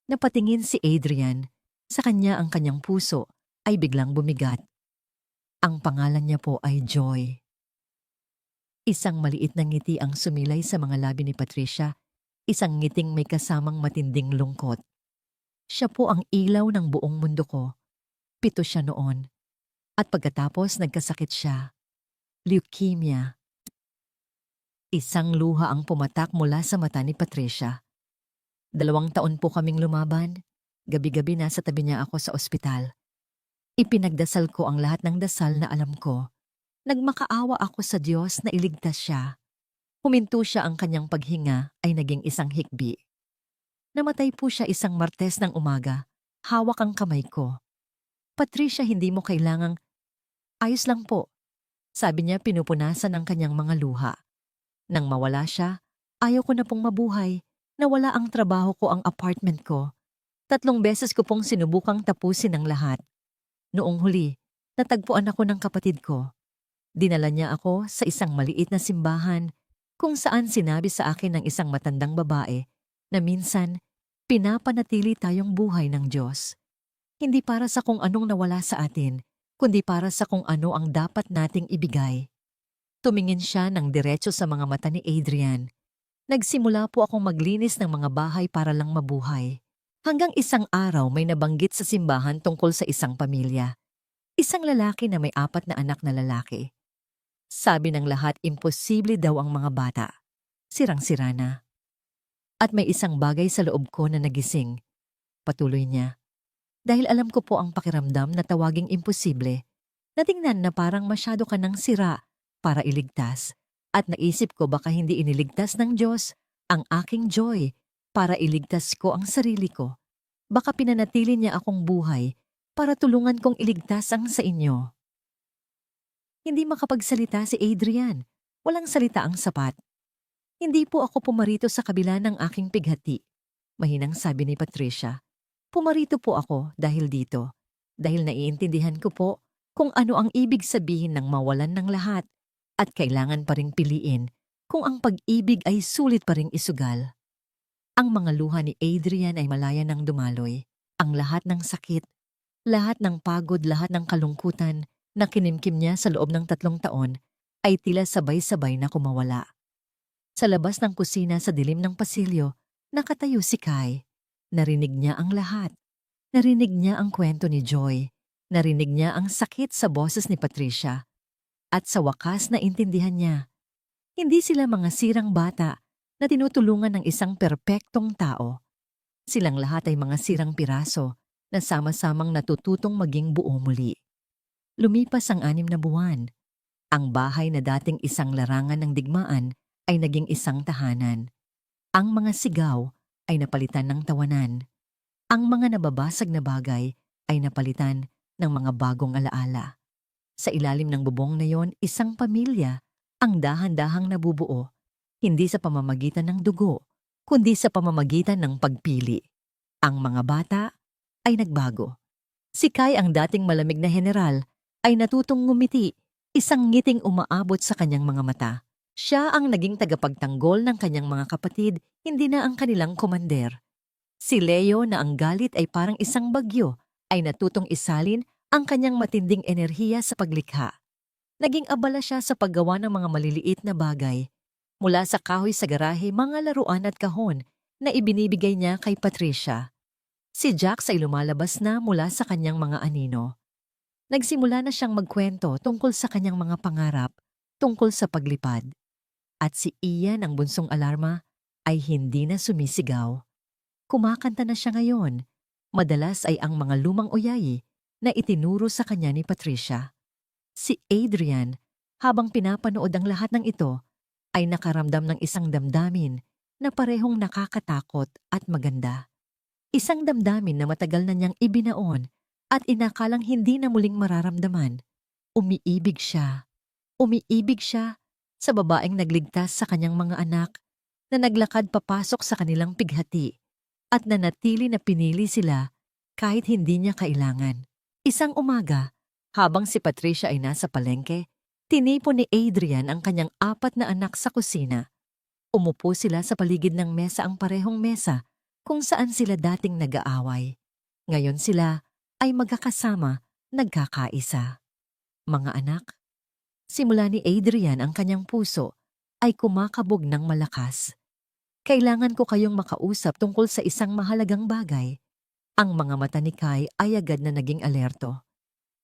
Napatingin si Adrian. Sa kanya ang kanyang puso ay biglang bumigat. Ang pangalan niya po ay Joy. Isang maliit na ngiti ang sumilay sa mga labi ni Patricia, isang ngiting may kasamang matinding lungkot. Siya po ang ilaw ng buong mundo ko. 7 siya noon. At pagkatapos nagkasakit siya. Leukemia. Isang luha ang pumatak mula sa mata ni Patricia. 2 taon po kaming lumaban. Gabi-gabi nasa tabi niya ako sa ospital. Ipinagdasal ko ang lahat ng dasal na alam ko. Nagmakaawa ako sa Diyos na iligtas siya. Huminto siya, ang kanyang paghinga ay naging isang hikbi. Namatay po siya isang Martes ng umaga. Hawak ang kamay ko. Patricia, hindi mo kailangang... Ayos lang po. Sabi niya, pinupunasan ang kanyang mga luha. Nang mawala siya, ayaw ko na pong mabuhay. Nawala ang trabaho ko, ang apartment ko. 3 beses ko pong sinubukang tapusin ang lahat. Noong huli, natagpuan ako ng kapatid ko. Dinala niya ako sa isang maliit na simbahan kung saan sinabi sa akin ng isang matandang babae na minsan pinapanatili tayong buhay ng Diyos. Hindi para sa kung anong nawala sa atin, kundi para sa kung ano ang dapat nating ibigay. Tumingin siya ng diretso sa mga mata ni Adrian. Nagsimula po akong maglinis ng mga bahay para lang mabuhay. Hanggang isang araw may nabanggit sa simbahan tungkol sa isang pamilya. Isang lalaki na may 4 na anak na lalaki. Sabi ng lahat, imposible daw ang mga bata. Sirang-sira na. At may isang bagay sa loob ko na nagising. Patuloy niya. Dahil alam ko po ang pakiramdam na tawaging imposible, natingnan na parang masyado ka ng sira para iligtas. At naisip ko baka hindi iniligtas ng Diyos ang aking joy para iligtas ko ang sarili ko. Baka pinanatili niya akong buhay para tulungan kong iligtas ang sa inyo. Hindi makapagsalita si Adrian. Walang salita ang sapat. Hindi po ako pumarito sa kabila ng aking pighati. Mahinang sabi ni Patricia. Pumarito po ako dahil dito. Dahil naiintindihan ko po kung ano ang ibig sabihin ng mawalan ng lahat at kailangan pa ring piliin kung ang pag-ibig ay sulit pa ring isugal. Ang mga luha ni Adrian ay malaya ng dumaloy. Ang lahat ng sakit, lahat ng pagod, lahat ng kalungkutan na kinimkim niya sa loob ng 3 taon ay tila sabay-sabay na kumawala. Sa labas ng kusina sa dilim ng pasilyo, nakatayo si Kai. Narinig niya ang lahat. Narinig niya ang kwento ni Joy. Narinig niya ang sakit sa boses ni Patricia. At sa wakas na intindihan niya, hindi sila mga sirang bata na tinutulungan ng isang perpektong tao. Silang lahat ay mga sirang piraso na sama-samang natututong maging buo muli. Lumipas ang 6 na buwan. Ang bahay na dating isang larangan ng digmaan ay naging isang tahanan. Ang mga sigaw ay napalitan ng tawanan. Ang mga nababasag na bagay ay napalitan ng mga bagong alaala. Sa ilalim ng bubong na yon, isang pamilya ang dahan-dahang nabubuo, hindi sa pamamagitan ng dugo, kundi sa pamamagitan ng pagpili. Ang mga bata ay nagbago. Si Kai, ang dating malamig na general, ay natutong ngumiti, isang ngiting umaabot sa kanyang mga mata. Siya ang naging tagapagtanggol ng kanyang mga kapatid, hindi na ang kanilang komander. Si Leo, na ang galit ay parang isang bagyo, ay natutong isalin ang kanyang matinding enerhiya sa paglikha. Naging abala siya sa paggawa ng mga maliliit na bagay. Mula sa kahoy sa garahe, mga laruan at kahon na ibinibigay niya kay Patricia. Si Jax ay lumalabas na mula sa kanyang mga anino. Nagsimula na siyang magkwento tungkol sa kanyang mga pangarap, tungkol sa paglipad. At si Ian, ang bunsong alarma, ay hindi na sumisigaw. Kumakanta na siya ngayon. Madalas ay ang mga lumang oyayi na itinuro sa kanya ni Patricia. Si Adrian, habang pinapanood ang lahat ng ito, ay nakaramdam ng isang damdamin na parehong nakakatakot at maganda. Isang damdamin na matagal na niyang ibinaon at inakalang hindi na muling mararamdaman. Umiibig siya. Umiibig siya sa babaeng nagligtas sa kanyang mga anak na naglakad papasok sa kanilang pighati at nanatili na pinili sila kahit hindi niya kailangan. Isang umaga, habang si Patricia ay nasa palengke, tinipon ni Adrian ang kanyang 4 na anak sa kusina. Umupo sila sa paligid ng mesa, ang parehong mesa kung saan sila dating nag-aaway. Ngayon sila ay magkakasama, nagkakaisa. Mga anak, simula ni Adrian, ang kanyang puso ay kumakabog ng malakas. Kailangan ko kayong makausap tungkol sa isang mahalagang bagay. Ang mga mata ni Kai ay agad na naging alerto.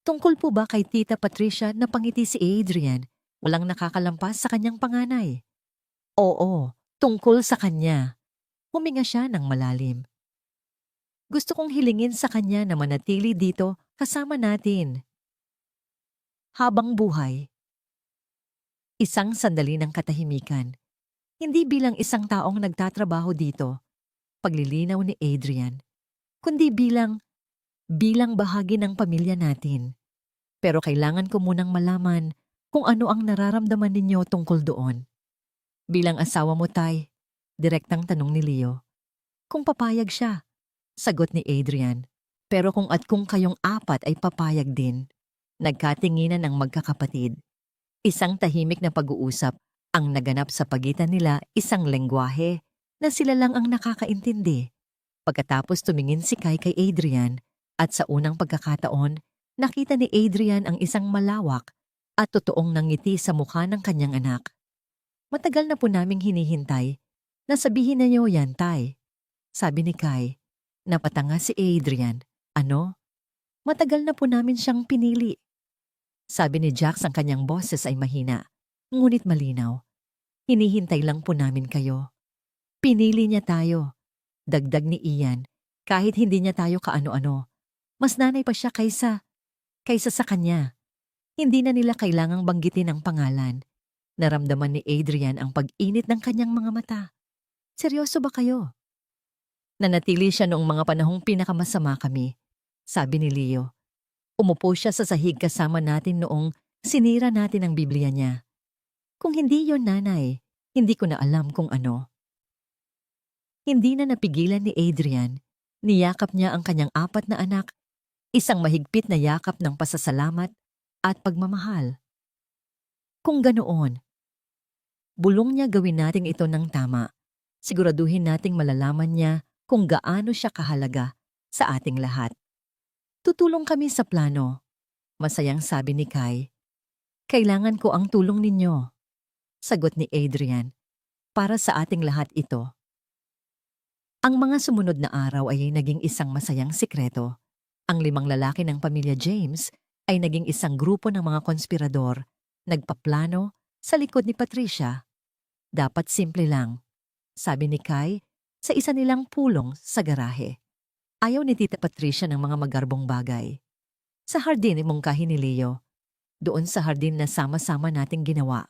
Tungkol po ba kay Tita Patricia? Napangiti si Adrian, walang nakakalampas sa kanyang panganay. Oo, tungkol sa kanya. Huminga siya ng malalim. Gusto kong hilingin sa kanya na manatili dito kasama natin. Habang buhay, isang sandali ng katahimikan. Hindi bilang isang taong nagtatrabaho dito, paglilinaw ni Adrian, kundi bilang bahagi ng pamilya natin. Pero kailangan ko munang malaman kung ano ang nararamdaman ninyo tungkol doon. Bilang asawa mo, Tay, direktang tanong ni Leo. Kung papayag siya, sagot ni Adrian. Pero kung kayong apat ay papayag din. Nagkatinginan ng magkakapatid. Isang tahimik na pag-uusap ang naganap sa pagitan nila, isang lengguwahe na sila lang ang nakakaintindi. Pagkatapos tumingin si Kai kay Adrian at sa unang pagkakataon, nakita ni Adrian ang isang malawak at totoong nangiti sa mukha ng kanyang anak. Matagal na po naming hinihintay na sabihin na niyo yan, Tay. Sabi ni Kai. Napatanga si Adrian. Ano? Matagal na po namin siyang pinili. Sabi ni Jax, ang kanyang boses ay mahina, ngunit malinaw. Hinihintay lang po namin kayo. Pinili niya tayo. Dagdag ni Ian, kahit hindi niya tayo kaano-ano. Mas nanay pa siya kaysa sa kanya. Hindi na nila kailangang banggitin ang pangalan. Naramdaman ni Adrian ang pag-init ng kanyang mga mata. Seryoso ba kayo? Nanatili siya noong mga panahong pinakamasama kami, sabi ni Leo. Umupo siya sa sahig kasama natin noong sinira natin ang Biblia niya. Kung hindi yon, nanay, hindi ko na alam kung ano. Hindi na napigilan ni Adrian. Niyakap niya ang kanyang 4 na anak, isang mahigpit na yakap ng pasasalamat at pagmamahal. Kung ganoon, bulong niya gawin natin ito ng tama. Siguraduhin nating malalaman niya kung gaano siya kahalaga sa ating lahat. Tutulong kami sa plano, masayang sabi ni Kai. Kailangan ko ang tulong ninyo, sagot ni Adrian. Para sa ating lahat ito. Ang mga sumunod na araw ay naging isang masayang sikreto. Ang 5 lalaki ng pamilya James ay naging isang grupo ng mga konspirador, nagpaplano sa likod ni Patricia. Dapat simple lang, sabi ni Kai sa isa nilang pulong sa garahe. Ayaw ni Tita Patricia ng mga magarbong bagay. Sa hardin imungkahi ni Leo. Doon sa hardin na sama-sama nating ginawa.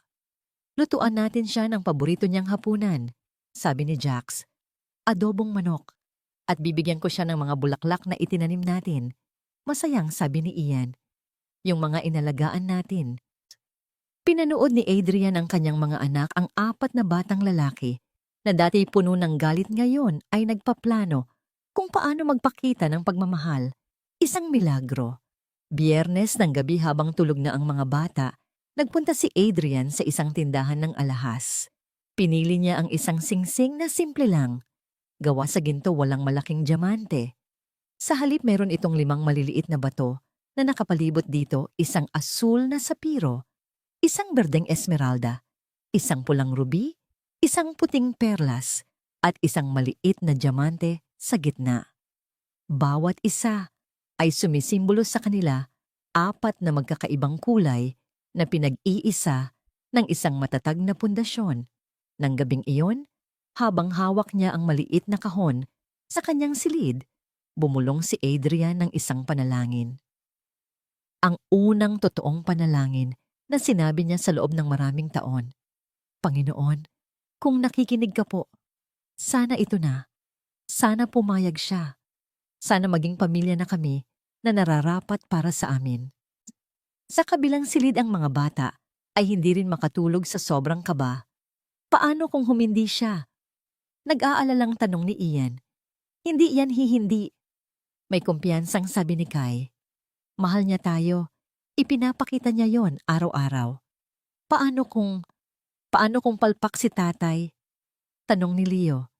Lutuan natin siya ng paborito niyang hapunan, sabi ni Jax. Adobong manok. At bibigyan ko siya ng mga bulaklak na itinanim natin. Masayang sabi ni Ian. Yung mga inalagaan natin. Pinanood ni Adrian ang kanyang mga anak, ang 4 na batang lalaki na dati puno ng galit ngayon ay nagpaplano kung paano magpakita ng pagmamahal. Isang milagro. Biyernes ng gabi habang tulog na ang mga bata, nagpunta si Adrian sa isang tindahan ng alahas. Pinili niya ang isang singsing na simple lang. Gawa sa ginto, walang malaking diamante. Sa halip meron itong 5 maliliit na bato na nakapalibot dito, isang asul na sapiro, isang berdeng esmeralda, isang pulang ruby, isang puting perlas, at isang maliit na diamante sa gitna. Bawat isa ay sumisimbolo sa kanila 4 na magkakaibang kulay na pinag-iisa ng isang matatag na pundasyon. Nang gabing iyon, habang hawak niya ang maliit na kahon sa kanyang silid, bumulong si Adrian ng isang panalangin. Ang unang totoong panalangin na sinabi niya sa loob ng maraming taon. Panginoon, kung nakikinig ka po, sana ito na. Sana pumayag siya. Sana maging pamilya na kami na nararapat para sa amin. Sa kabilang silid ang mga bata ay hindi rin makatulog sa sobrang kaba. Paano kung humindi siya? Nag-aalalang tanong ni Ian. Hindi yan hihindi. May kumpiyansang sabi ni Kai. Mahal niya tayo. Ipinapakita niya yon araw-araw. Paano kung palpak si tatay? Tanong ni Leo.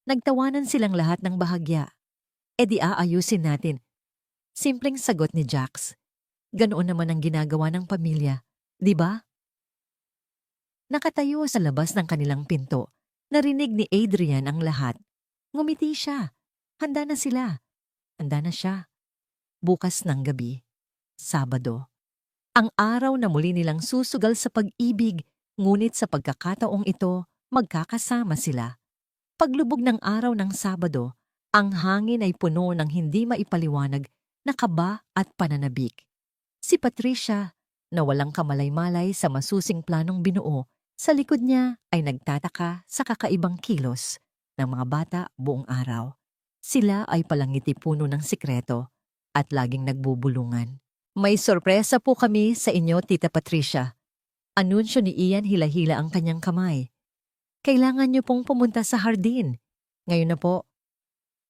Nagtawanan silang lahat ng bahagya. E di aayusin natin. Simpleng sagot ni Jax. Ganoon naman ang ginagawa ng pamilya, di ba? Nakatayo sa labas ng kanilang pinto. Narinig ni Adrian ang lahat. Ngumiti siya. Handa na sila. Handa na siya. Bukas ng gabi. Sabado. Ang araw na muli nilang susugal sa pag-ibig, ngunit sa pagkakataong ito, magkakasama sila. Paglubog ng araw ng Sabado, Ang hangin ay puno ng hindi maipaliwanag na kaba at pananabik. Si Patricia, na walang kamalay-malay sa masusing planong binuo, sa likod niya ay nagtataka sa kakaibang kilos ng mga bata buong araw. Sila ay palangiti puno ng sikreto at laging nagbubulungan. May sorpresa po kami sa inyo, Tita Patricia. Anunsyo ni Ian, hila-hila ang kanyang kamay. Kailangan niyo pong pumunta sa hardin. Ngayon na po.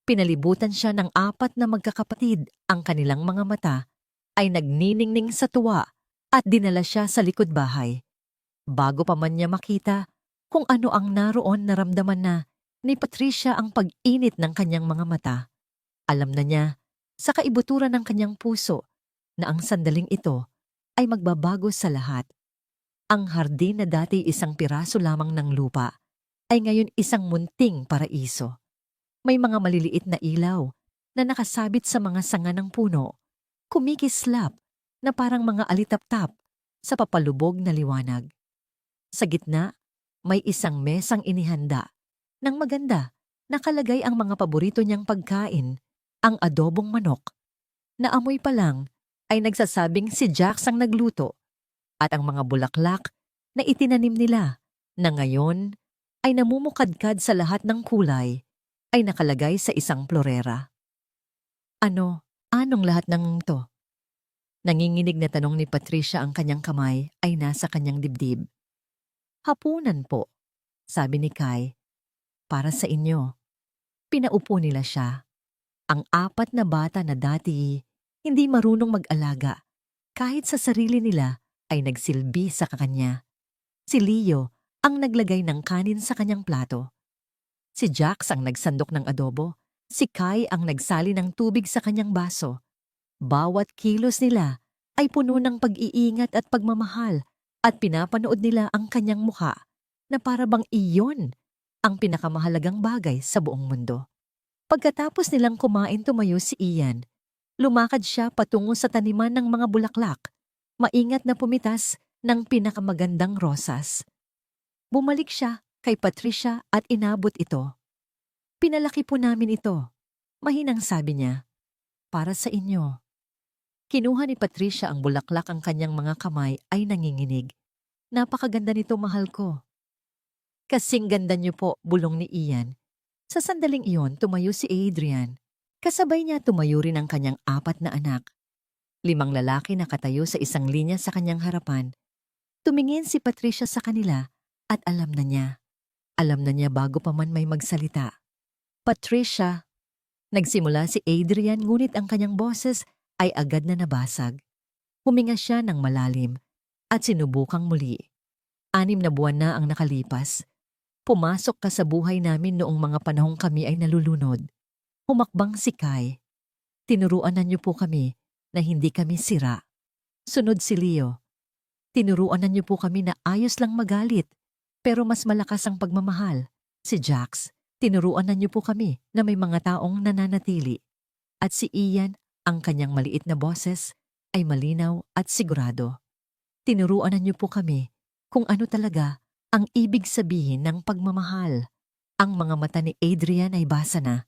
Pinalibutan siya ng 4 na magkakapatid. Ang kanilang mga mata ay nagniningning sa tuwa at dinala siya sa likod bahay. Bago pa man niya makita kung ano ang naroon, naramdaman na ni Patricia ang pag-init ng kanyang mga mata. Alam na niya sa kaibuturan ng kanyang puso na ang sandaling ito ay magbabago sa lahat. Ang hardin na dati isang piraso lamang ng lupa ay ngayon isang munting paraiso. May mga maliliit na ilaw na nakasabit sa mga sanga ng puno, kumikislap na parang mga alitap-tap sa papalubog na liwanag. Sa gitna, may isang mesang inihanda ng maganda, nakalagay ang mga paborito niyang pagkain, ang adobong manok. Naamoy pa lang ay nagsasabing si Jax ang nagluto at ang mga bulaklak na itinanim nila na ngayon ay namumukadkad sa lahat ng kulay ay nakalagay sa isang florera. Anong lahat ng to? Nanginginig na tanong ni Patricia, ang kanyang kamay ay nasa kanyang dibdib. Hapunan po, sabi ni Kai. Para sa inyo. Pinaupo nila siya. Ang 4 na bata na dati hindi marunong mag-alaga, kahit sa sarili nila ay nagsilbi sa kanya. Si Leo ang naglagay ng kanin sa kanyang plato. Si Jax ang nagsandok ng adobo. Si Kai ang nagsali ng tubig sa kanyang baso. Bawat kilos nila ay puno ng pag-iingat at pagmamahal at pinapanood nila ang kanyang mukha na para bang iyon ang pinakamahalagang bagay sa buong mundo. Pagkatapos nilang kumain, tumayo si Ian. Lumakad siya patungo sa taniman ng mga bulaklak. Maingat na pumitas ng pinakamagandang rosas. Bumalik siya kay Patricia at inabot ito. Pinalaki po namin ito. Mahinang sabi niya. Para sa inyo. Kinuha ni Patricia ang bulaklak, ang kanyang mga kamay ay nanginginig. Napakaganda nito, mahal ko. Kasing ganda niyo po, bulong ni Ian. Sa sandaling iyon, tumayo si Adrian. Kasabay niya tumayo rin ang kanyang 4 na anak. 5 lalaki na katayo sa isang linya sa kanyang harapan. Tumingin si Patricia sa kanila at alam na niya. Alam na niya bago pa man may magsalita. Patricia. Nagsimula si Adrian, ngunit ang kanyang boses ay agad na nabasag. Huminga siya ng malalim at sinubukang muli. 6 na buwan na ang nakalipas. Pumasok ka sa buhay namin noong mga panahong kami ay nalulunod. Humakbang si Kai. Tinuruanan niyo po kami na hindi kami sira. Sunod si Leo. Tinuruanan niyo po kami na ayos lang magalit, pero mas malakas ang pagmamahal. Si Jax. Tinuruanan niyo po kami na may mga taong nananatili. At si Ian, ang kanyang maliit na boses, ay malinaw at sigurado. Tinuruanan niyo po kami kung ano talaga ang ibig sabihin ng pagmamahal. Ang mga mata ni Adrian ay basa na.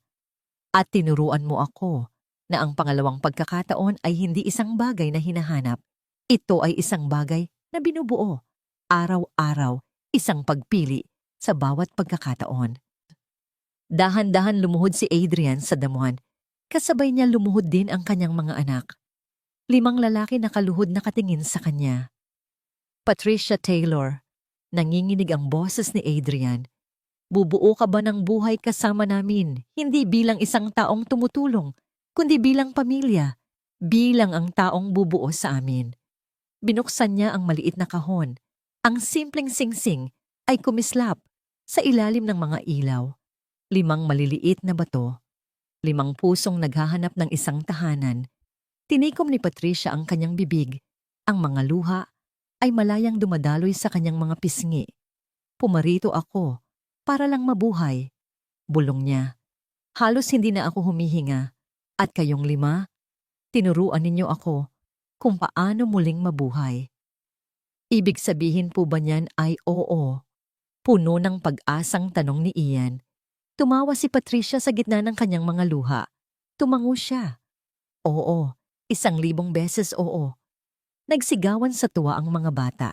At tinuruan mo ako na ang pangalawang pagkakataon ay hindi isang bagay na hinahanap. Ito ay isang bagay na binubuo. Araw-araw, isang pagpili sa bawat pagkakataon. Dahan-dahan lumuhod si Adrian sa damuhan. Kasabay niya lumuhod din ang kanyang mga anak. 5 lalaki nakaluhod nakatingin sa kanya. Patricia Taylor. Nanginginig ang boses ni Adrian. Bubuo ka ba ng buhay kasama namin, hindi bilang isang taong tumutulong, kundi bilang pamilya, bilang ang taong bubuo sa amin. Binuksan niya ang maliit na kahon. Ang simpleng singsing ay kumislap sa ilalim ng mga ilaw. 5 maliliit na bato. 5 pusong naghahanap ng isang tahanan. Tinikom ni Patricia ang kanyang bibig. Ang mga luha ay malayang dumadaloy sa kanyang mga pisngi. Pumarito ako para lang mabuhay. Bulong niya. Halos hindi na ako humihinga. At kayong 5, tinuruan ninyo ako kung paano muling mabuhay. Ibig sabihin po ba niyan ay oo? Puno ng pag-asang tanong ni Ian. Tumawa si Patricia sa gitna ng kanyang mga luha. Tumango siya. Oo, 1,000 beses oo. Nagsigawan sa tuwa ang mga bata.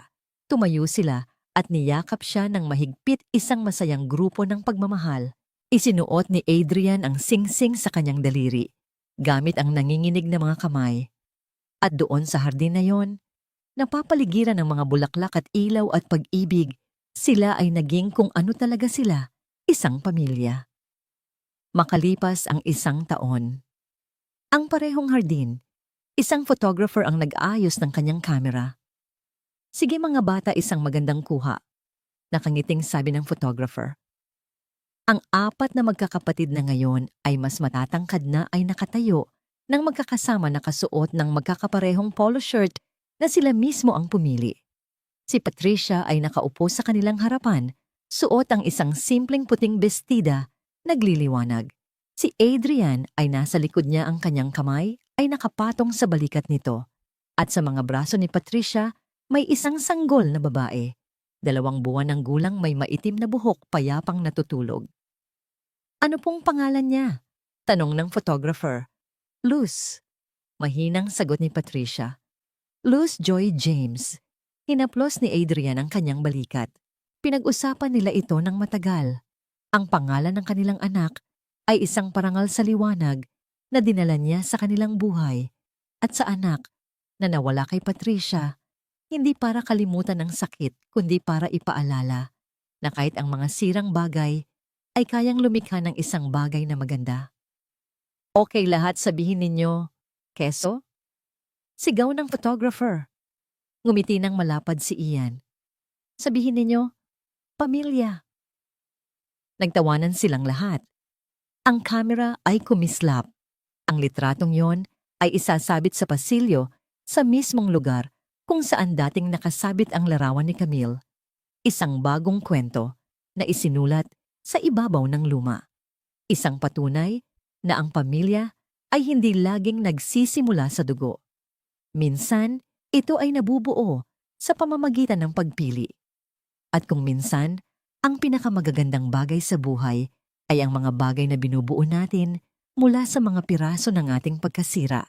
Tumayo sila at niyakap siya ng mahigpit, isang masayang grupo ng pagmamahal. Isinuot ni Adrian ang singsing sa kanyang daliri, gamit ang nanginginig na mga kamay. At doon sa hardin na yon, napapaligiran ng mga bulaklak at ilaw at pag-ibig, sila ay naging kung ano talaga sila, isang pamilya. Makalipas ang 1 taon. Ang parehong hardin, isang photographer ang nag-ayos ng kanyang kamera. Sige mga bata, isang magandang kuha. Nakangiting sabi ng photographer. Ang 4 na magkakapatid na ngayon ay mas matatangkad na ay nakatayo nang magkakasama nakasuot ng magkakaparehong polo shirt na sila mismo ang pumili. Si Patricia ay nakaupo sa kanilang harapan, suot ang isang simpleng puting bestida, nagliliwanag. Si Adrian ay nasa likod niya, ang kanyang kamay ay nakapatong sa balikat nito. At sa mga braso ni Patricia, may isang sanggol na babae. 2 buwan ng gulang, may maitim na buhok, payapang natutulog. Ano pong pangalan niya? Tanong ng photographer. Luz. Mahinang sagot ni Patricia. Luz Joy James. Hinaplos ni Adrian ang kanyang balikat. Pinag-usapan nila ito ng matagal. Ang pangalan ng kanilang anak ay isang parangal sa liwanag na dinala niya sa kanilang buhay. At sa anak na nawala kay Patricia, hindi para kalimutan ang sakit, kundi para ipaalala na kahit ang mga sirang bagay ay kayang lumikha ng isang bagay na maganda. Okay lahat, sabihin ninyo, keso? Sigaw ng photographer. Ngumiti ng malapad si Ian. Sabihin ninyo, pamilya. Nagtawanan silang lahat. Ang kamera ay kumislap. Ang litratong yon ay isasabit sa pasilyo sa mismong lugar kung saan dating nakasabit ang larawan ni Camille. Isang bagong kwento na isinulat sa ibabaw ng luma. Isang patunay na ang pamilya ay hindi laging nagsisimula sa dugo. Minsan, ito ay nabubuo sa pamamagitan ng pagpili. At kung minsan, ang pinakamagagandang bagay sa buhay ay ang mga bagay na binubuo natin mula sa mga piraso ng ating pagkasira.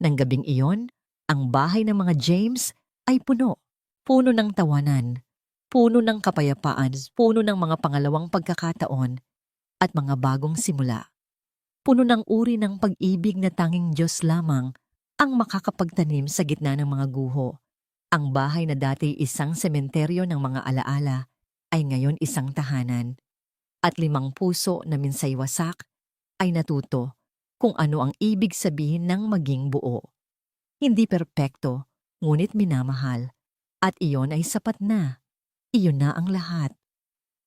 Nang gabing iyon, ang bahay ng mga James ay puno. Puno ng tawanan, puno ng kapayapaan, puno ng mga pangalawang pagkakataon at mga bagong simula. Puno ng uri ng pag-ibig na tanging Diyos lamang ang makakapagtanim sa gitna ng mga guho. Ang bahay na dati isang sementeryo ng mga alaala ay ngayon isang tahanan. At 5 puso na minsay wasak ay natuto kung ano ang ibig sabihin ng maging buo. Hindi perpekto, ngunit minamahal. At iyon ay sapat na. Iyon na ang lahat.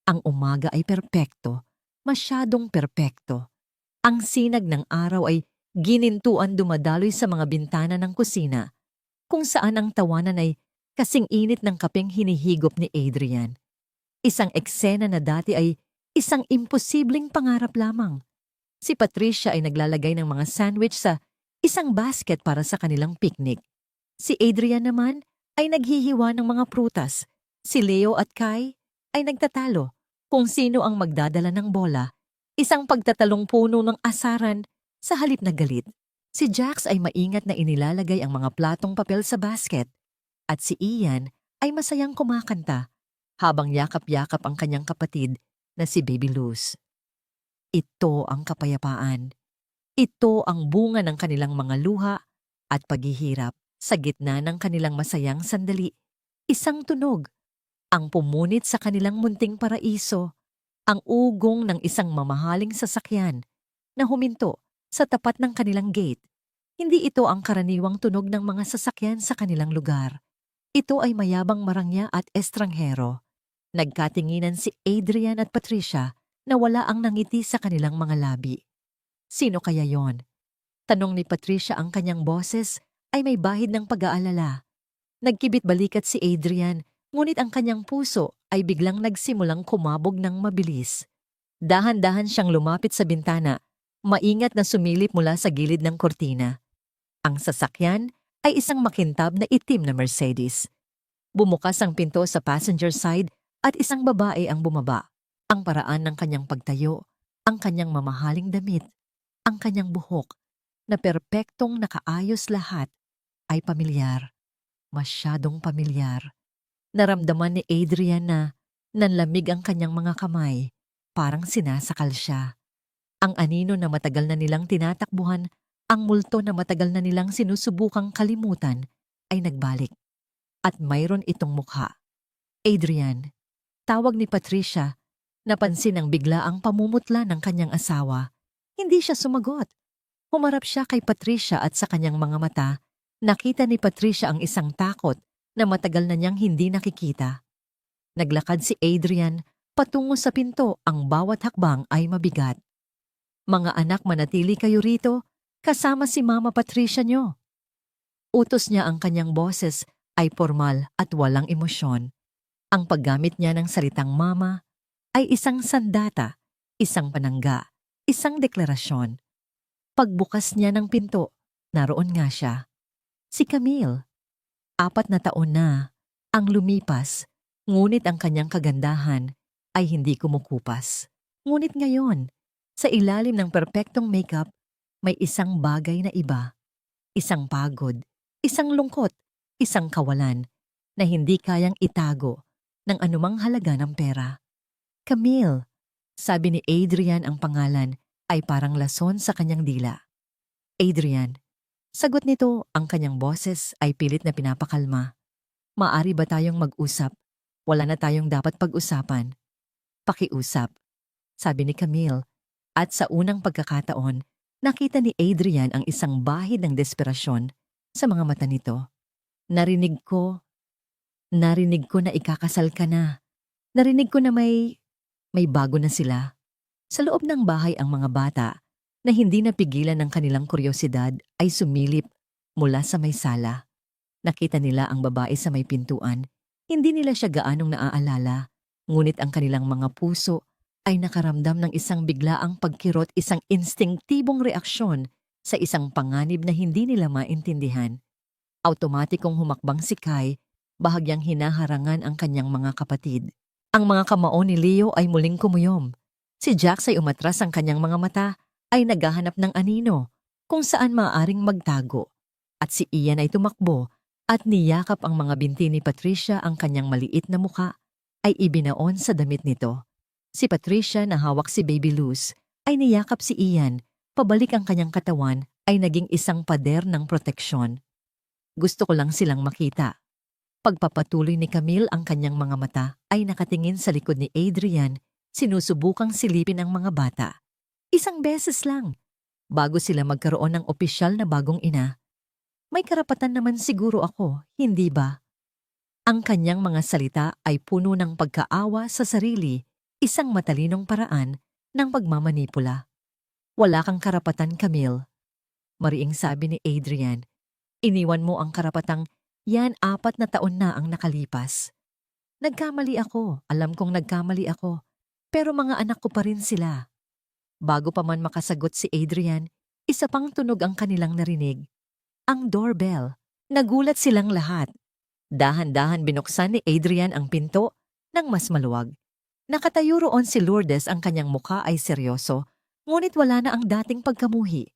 Ang umaga ay perpekto, masyadong perpekto. Ang sinag ng araw ay ginintuan dumadaloy sa mga bintana ng kusina, kung saan ang tawanan ay kasing init ng kapeng hinihigop ni Adrian. Isang eksena na dati ay isang imposibleng pangarap lamang. Si Patricia ay naglalagay ng mga sandwich sa isang basket para sa kanilang picnic. Si Adrian naman ay naghihiwa ng mga prutas. Si Leo at Kai ay nagtatalo kung sino ang magdadala ng bola. Isang pagtatalong puno ng asaran sa halip na galit. Si Jax ay maingat na inilalagay ang mga platong papel sa basket. At si Ian ay masayang kumakanta habang yakap-yakap ang kanyang kapatid na si Baby Luz. Ito ang kapayapaan. Ito ang bunga ng kanilang mga luha at paghihirap sa gitna ng kanilang masayang sandali. Isang tunog, ang pumunit sa kanilang munting paraiso, ang ugong ng isang mamahaling sasakyan na huminto sa tapat ng kanilang gate. Hindi ito ang karaniwang tunog ng mga sasakyan sa kanilang lugar. Ito ay mayabang marangya at estranghero. Nagkatinginan si Adrian at Patricia na wala ang nangiti sa kanilang mga labi. Sino kaya yon? Tanong ni Patricia, ang kanyang boses ay may bahid ng pag-aalala. Nagkibit balikat si Adrian, ngunit ang kanyang puso ay biglang nagsimulang kumabog ng mabilis. Dahan-dahan siyang lumapit sa bintana, maingat na sumilip mula sa gilid ng kortina. Ang sasakyan ay isang makintab na itim na Mercedes. Bumukas ang pinto sa passenger side at isang babae ang bumaba. Ang paraan ng kanyang pagtayo Ang kanyang mamahaling damit, ang kanyang buhok, na perpektong nakaayos lahat, ay pamilyar, masyadong pamilyar. Naramdaman ni Adrian na nanlamig ang kanyang mga kamay, parang sinasakal siya. Ang anino na matagal na nilang tinatakbuhan, ang multo na matagal na nilang sinusubukang kalimutan, ay nagbalik. At mayroon itong mukha. Adrian, tawag ni Patricia, napansin ang biglaang pamumutla ng kanyang asawa. Hindi siya sumagot. Humarap siya kay Patricia at sa kanyang mga mata, nakita ni Patricia ang isang takot na matagal na niyang hindi nakikita. Naglakad si Adrian patungo sa pinto, ang bawat hakbang ay mabigat. Mga anak, manatili kayo rito, kasama si Mama Patricia niyo. Utos niya, ang kanyang boses ay formal at walang emosyon. Ang paggamit niya ng salitang mama ay isang sandata, isang panangga, isang deklarasyon. Pagbukas niya ng pinto, naroon nga siya. Si Camille. 4 na taon na ang lumipas, ngunit ang kanyang kagandahan ay hindi kumukupas. Ngunit ngayon, sa ilalim ng perpektong makeup, may isang bagay na iba. Isang pagod, isang lungkot, isang kawalan na hindi kayang itago ng anumang halaga ng pera. Camille, sabi ni Adrian, ang pangalan ay parang lason sa kanyang dila. Adrian, sagot nito, ang kanyang boses ay pilit na pinapakalma. Maari ba tayong mag-usap? Wala na tayong dapat pag-usapan. Pakiusap, sabi ni Camille, at sa unang pagkakataon, nakita ni Adrian ang isang bahid ng desperasyon sa mga mata nito. Narinig ko na ikakasal ka na. Narinig ko na may bago na sila. Sa loob ng bahay, ang mga bata na hindi napigilan ng kanilang kuryosidad ay sumilip mula sa may sala. Nakita nila ang babae sa may pintuan. Hindi nila siya gaanong naaalala, ngunit ang kanilang mga puso ay nakaramdam ng isang biglaang pagkirot, isang instinktibong reaksyon sa isang panganib na hindi nila maintindihan. Automatikong humakbang si Kai, bahagyang hinaharangan ang kanyang mga kapatid. Ang mga kamao ni Leo ay muling kumuyom. Si Jax ay umatras, ang kanyang mga mata ay naghahanap ng anino kung saan maaaring magtago. At si Ian ay tumakbo at niyakap ang mga binti ni Patricia, ang kanyang maliit na muka ay ibinaon sa damit nito. Si Patricia, na hawak si Baby Luz, ay niyakap si Ian, pabalik ang kanyang katawan ay naging isang pader ng proteksyon. Gusto ko lang silang makita. Pagpapatuloy ni Camille, ang kanyang mga mata ay nakatingin sa likod ni Adrian, sinusubukang silipin ang mga bata. Isang beses lang, bago sila magkaroon ng opisyal na bagong ina. May karapatan naman siguro ako, hindi ba? Ang kanyang mga salita ay puno ng pagkaawa sa sarili, isang matalinong paraan ng pagmamanipula. Wala kang karapatan, Camille. Mariing sabi ni Adrian. Iniwan mo ang karapatang yan, 4 na taon na ang nakalipas. Nagkamali ako, alam kong nagkamali ako, pero mga anak ko pa rin sila. Bago pa man makasagot si Adrian, isa pang tunog ang kanilang narinig. Ang doorbell. Nagulat silang lahat. Dahan-dahan binuksan ni Adrian ang pinto ng mas maluwag. Nakatayo roon si Lourdes, ang kanyang mukha ay seryoso, ngunit wala na ang dating pagkamuhi.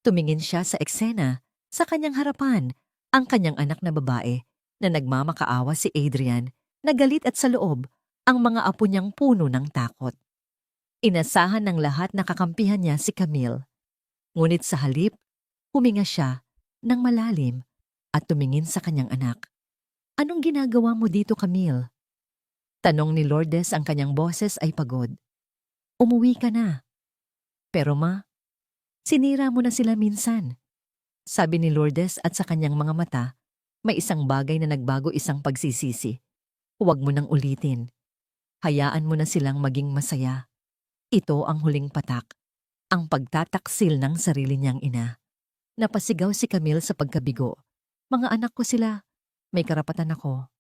Tumingin siya sa eksena, sa kanyang harapan, ang kanyang anak na babae, na nagmamakaawa si Adrian, na galit at sa loob, ang mga apo niyang puno ng takot. Inasahan ng lahat na kakampihan niya si Camille. Ngunit sa halip, huminga siya ng malalim at tumingin sa kanyang anak. Anong ginagawa mo dito, Camille? Tanong ni Lourdes, ang kanyang boses ay pagod. Umuwi ka na. Pero ma, sinira mo na sila minsan. Sabi ni Lourdes, at sa kanyang mga mata, may isang bagay na nagbago, isang pagsisisi. Huwag mo nang ulitin. Hayaan mo na silang maging masaya. Ito ang huling patak, ang pagtataksil ng sarili niyang ina. Napasigaw si Camille sa pagkabigo. Mga anak ko sila, may karapatan ako.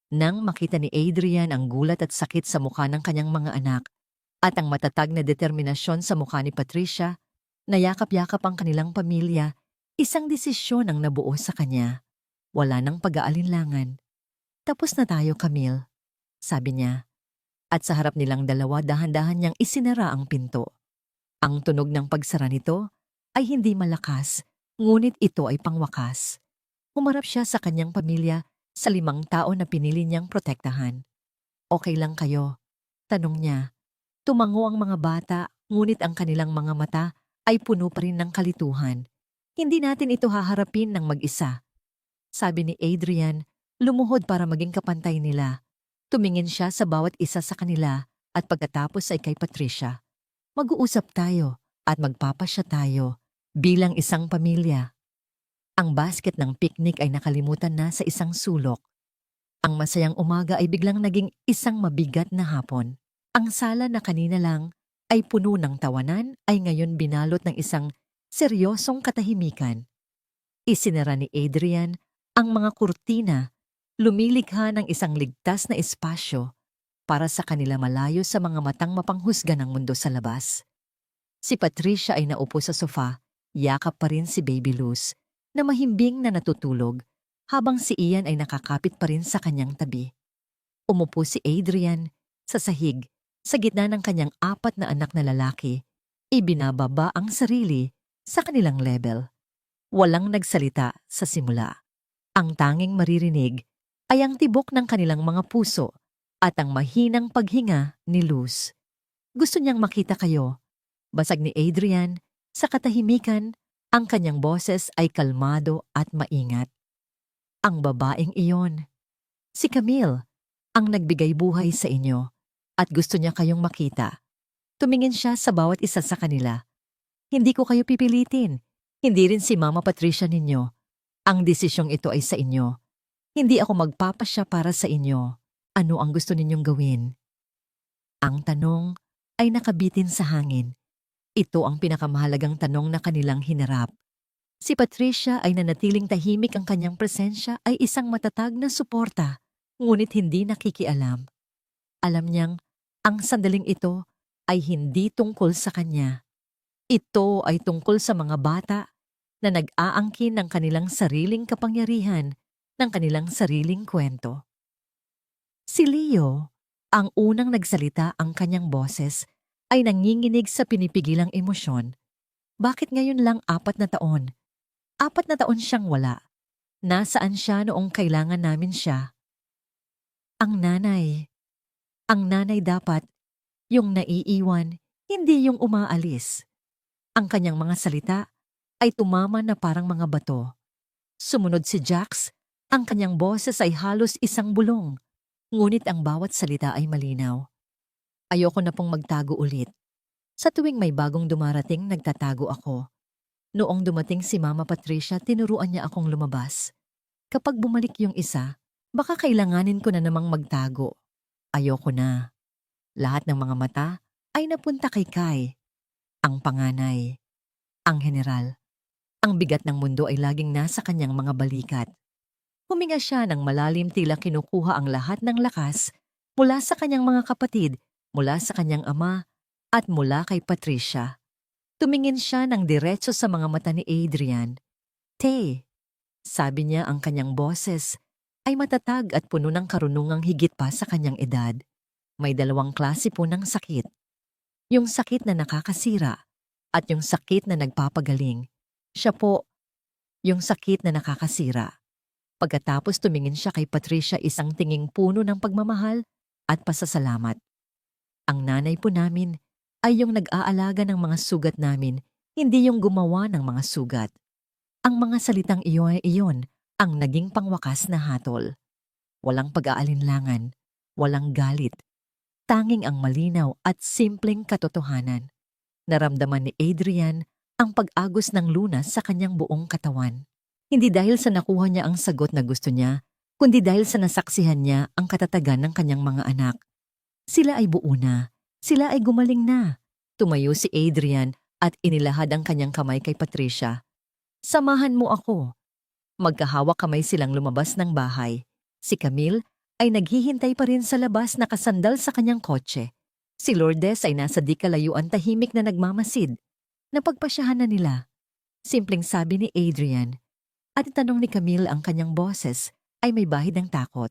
Nang makita ni Adrian ang gulat at sakit sa mukha ng kanyang mga anak at ang matatag na determinasyon sa mukha ni Patricia, nayakap-yakap ang kanilang pamilya, isang desisyon ang nabuo sa kanya. Wala nang pag-aalinlangan. Tapos na tayo, Camille, sabi niya. At sa harap nilang dalawa, dahan-dahan niyang isinara ang pinto. Ang tunog ng pagsara nito ay hindi malakas, ngunit ito ay pangwakas. Humarap siya sa kanyang pamilya sa 5 tao na pinili niyang protektahan. Okay lang kayo? Tanong niya. Tumango ang mga bata, ngunit ang kanilang mga mata ay puno pa rin ng kalituhan. Hindi natin ito haharapin ng mag-isa. Sabi ni Adrian, lumuhod para maging kapantay nila. Tumingin siya sa bawat isa sa kanila at pagkatapos ay kay Patricia. Mag-uusap tayo at magpapasya tayo bilang isang pamilya. Ang basket ng picnic ay nakalimutan na sa isang sulok. Ang masayang umaga ay biglang naging isang mabigat na hapon. Ang sala na kanina lang ay puno ng tawanan ay ngayon binalot ng isang seryosong katahimikan. Isinara ni Adrian ang mga kurtina, lumilikha ng isang ligtas na espasyo para sa kanila malayo sa mga matang mapanghusga ng mundo sa labas. Si Patricia ay naupo sa sofa, yakap pa rin si Baby Luz na mahimbing na natutulog habang si Ian ay nakakapit pa rin sa kanyang tabi. Umupo si Adrian sa sahig sa gitna ng kanyang 4 na anak na lalaki. Ibinababa ang sarili sa kanilang level. Walang nagsalita sa simula. Ang tanging maririnig ay ang tibok ng kanilang mga puso at ang mahinang paghinga ni Luz. Gusto niyang makita kayo. Basag ni Adrian, sa katahimikan, ang kanyang boses ay kalmado at maingat. Ang babaeng iyon, si Camille, ang nagbigay buhay sa inyo at gusto niya kayong makita. Tumingin siya sa bawat isa sa kanila. Hindi ko kayo pipilitin. Hindi rin si Mama Patricia ninyo. Ang desisyong ito ay sa inyo. Hindi ako magpapasya para sa inyo. Ano ang gusto ninyong gawin? Ang tanong ay nakabitin sa hangin. Ito ang pinakamahalagang tanong na kanilang hinarap. Si Patricia ay nanatiling tahimik, ang kanyang presensya ay isang matatag na suporta, ngunit hindi nakikialam. Alam niyang ang sandaling ito ay hindi tungkol sa kanya. Ito ay tungkol sa mga bata na nag-aangkin ng kanilang sariling kapangyarihan, ng kanilang sariling kwento. Si Leo, ang unang nagsalita, ang kanyang boses ay nanginginig sa pinipigilang emosyon. Bakit ngayon lang 4 na taon? 4 na taon siyang wala. Nasaan siya noong kailangan namin siya? Ang nanay. Ang nanay dapat yung naiiwan, hindi yung umaalis. Ang kanyang mga salita ay tumama na parang mga bato. Sumunod si Jax, ang kanyang boses ay halos isang bulong, ngunit ang bawat salita ay malinaw. Ayoko na pong magtago ulit. Sa tuwing may bagong dumarating, nagtatago ako. Noong dumating si Mama Patricia, tinuruan niya akong lumabas. Kapag bumalik yung isa, baka kailanganin ko na namang magtago. Ayoko na. Lahat ng mga mata ay napunta kay Kai, ang panganay, ang general. Ang bigat ng mundo ay laging nasa kanyang mga balikat. Huminga siya ng malalim, tila kinukuha ang lahat ng lakas mula sa kanyang mga kapatid, mula sa kanyang ama, at mula kay Patricia. Tumingin siya ng diretso sa mga mata ni Adrian. Te, sabi niya, ang kanyang boses ay matatag at puno ng karunungang higit pa sa kanyang edad. May 2 klase po ng sakit. Yung sakit na nakakasira at yung sakit na nagpapagaling. Siya po, yung sakit na nakakasira. Pagkatapos tumingin siya kay Patricia, isang tinging puno ng pagmamahal at pasasalamat. Ang nanay po namin ay yung nag-aalaga ng mga sugat namin, hindi yung gumawa ng mga sugat. Ang mga salitang iyon ang naging pangwakas na hatol. Walang pag-aalinlangan, walang galit. Tanging ang malinaw at simpleng katotohanan. Naramdaman ni Adrian ang pag-agos ng lunas sa kanyang buong katawan. Hindi dahil sa nakuha niya ang sagot na gusto niya, kundi dahil sa nasaksihan niya ang katatagan ng kanyang mga anak. Sila ay buo na. Sila ay gumaling na. Tumayo si Adrian at inilahad ang kanyang kamay kay Patricia. Samahan mo ako. Magkahawak kamay silang lumabas ng bahay. Si Camille ay naghihintay pa rin sa labas, nakasandal sa kanyang kotse. Si Lourdes ay nasa di kalayuan, tahimik na nagmamasid. Napagpasyahan na nila. Simpleng sabi ni Adrian. At itanong ni Camille, ang kanyang boses ay may bahid ng takot.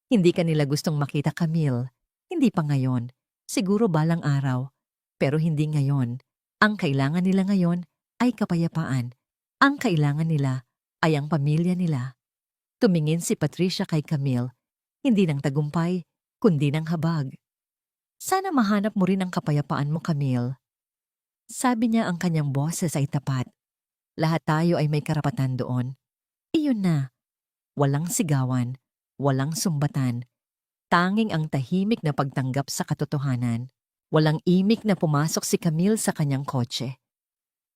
Hindi kanila gustong makita, Camille. Hindi pa ngayon. Siguro balang araw. Pero hindi ngayon. Ang kailangan nila ngayon ay kapayapaan. Ang kailangan nila ay ang pamilya nila. Tumingin si Patricia kay Camille, hindi ng tagumpay, kundi ng habag. Sana mahanap mo rin ang kapayapaan mo, Camille. Sabi niya ang kanyang boses ay tapat. Lahat tayo ay may karapatan doon. Iyon na. Walang sigawan, walang sumbatan. Tanging ang tahimik na pagtanggap sa katotohanan. Walang imik na pumasok si Camille sa kanyang kotse.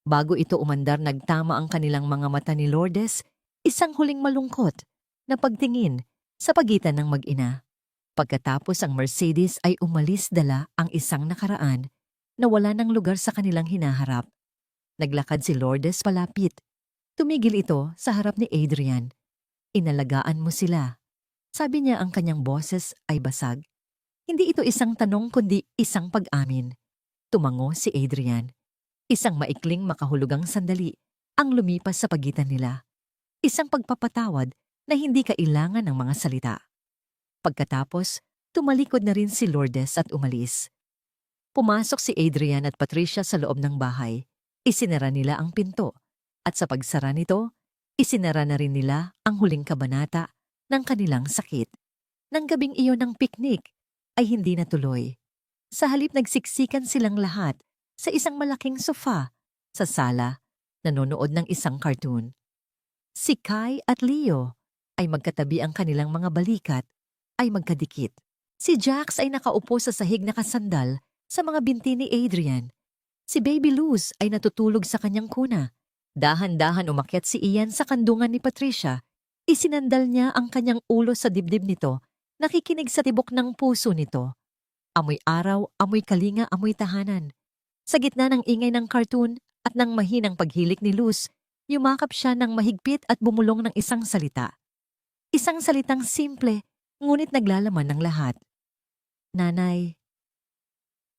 Bago ito umandar, nagtama ang kanilang mga mata ni Lourdes, isang huling malungkot na pagtingin sa pagitan ng mag-ina. Pagkatapos ang Mercedes ay umalis, dala ang isang nakaraan na wala ng lugar sa kanilang hinaharap. Naglakad si Lourdes palapit. Tumigil ito sa harap ni Adrian. Inalagaan mo sila. Sabi niya, ang kanyang boses ay basag. Hindi ito isang tanong kundi isang pag-amin. Tumango si Adrian. Isang maikling makahulugang sandali ang lumipas sa pagitan nila. Isang pagpapatawad na hindi kailangan ng mga salita. Pagkatapos, tumalikod na rin si Lourdes at umalis. Pumasok si Adrian at Patricia sa loob ng bahay. Isinara nila ang pinto. At sa pagsara nito, isinara na rin nila ang huling kabanata ng kanilang sakit. Nang gabing iyon ng piknik ay hindi natuloy. Sa halip, nagsiksikan silang lahat sa isang malaking sofa sa sala, nanonood ng isang cartoon. Si Kai at Leo ay magkatabi, ang kanilang mga balikat ay magkadikit. Si Jax ay nakaupo sa sahig, nakasandal sa mga binti ni Adrian. Si Baby Luz ay natutulog sa kanyang kuna. Dahan-dahan umakyat si Ian sa kandungan ni Patricia. Isinandal niya ang kanyang ulo sa dibdib nito, nakikinig sa tibok ng puso nito. Amoy araw, amoy kalinga, amoy tahanan. Sa gitna ng ingay ng cartoon at ng mahinang paghilik ni Luz, yumakap siya ng mahigpit at bumulong ng isang salita. Isang salitang simple, ngunit naglalaman ng lahat. Nanay.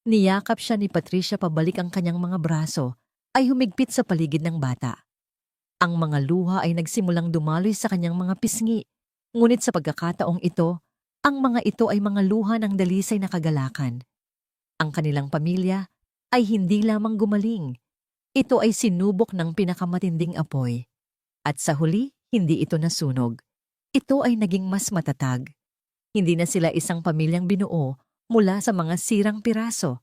Niyakap siya ni Patricia, pabalik ang kanyang mga braso ay humigpit sa paligid ng bata. Ang mga luha ay nagsimulang dumaloy sa kanyang mga pisngi, ngunit sa pagkakataong ito, ang mga ito ay mga luha ng dalisay na kagalakan. Ang kanilang pamilya ay hindi lamang gumaling. Ito ay sinubok ng pinakamatinding apoy. At sa huli, hindi ito nasunog. Ito ay naging mas matatag. Hindi na sila isang pamilyang binuo mula sa mga sirang piraso.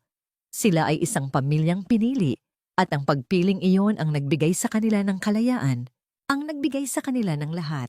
Sila ay isang pamilyang pinili, at ang pagpiling iyon ang nagbigay sa kanila ng kalayaan, ang nagbigay sa kanila ng lahat.